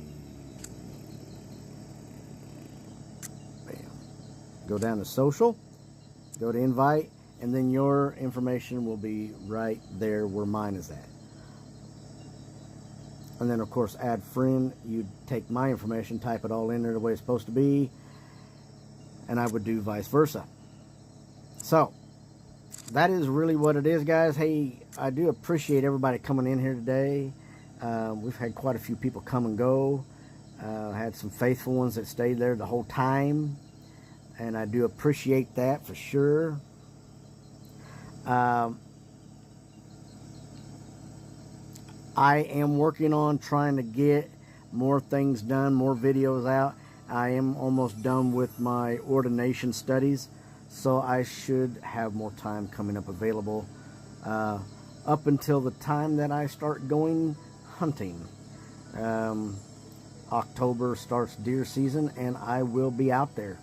Bam. Go down to social, go to invite, and then your information will be right there where mine is at. And then of course add friend, you'd take my information, type it all in there the way it's supposed to be, and I would do vice versa. So that is really what it is, guys. Hey, I do appreciate everybody coming in here today. We've had quite a few people come and go. Had some faithful ones that stayed there the whole time, and I do appreciate that for sure. I am working on trying to get more things done, more videos out. I am almost done with my ordination studies, so I should have more time coming up available up until the time that I start going hunting. October starts deer season, and I will be out there.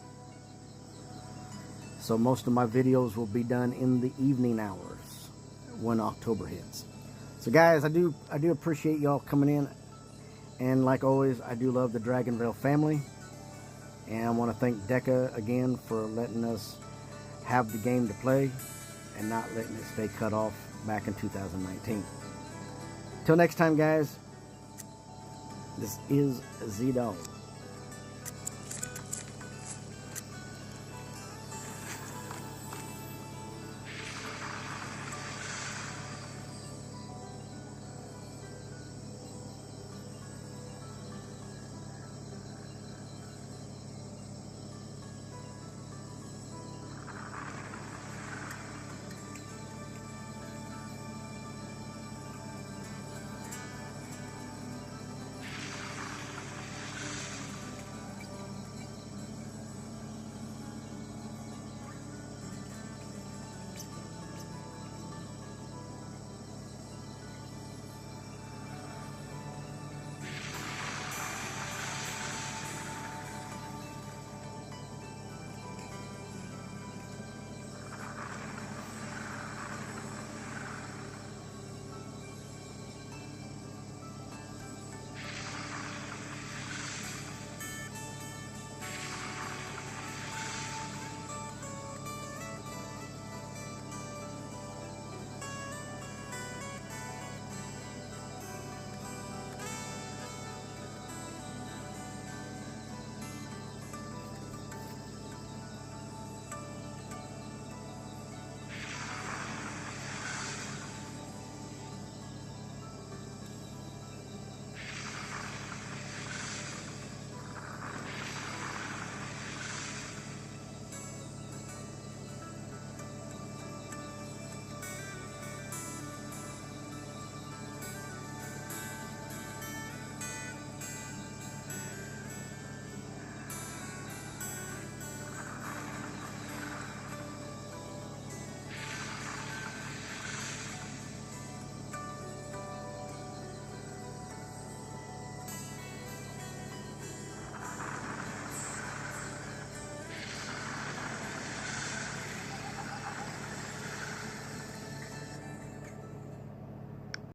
So most of my videos will be done in the evening hours when October hits. So guys, I do appreciate y'all coming in, and like always, I do love the Dragonvale family, and I want to thank Deca again for letting us have the game to play and not letting it stay cut off back in 2019. Till next time, guys, this is Z-Dog.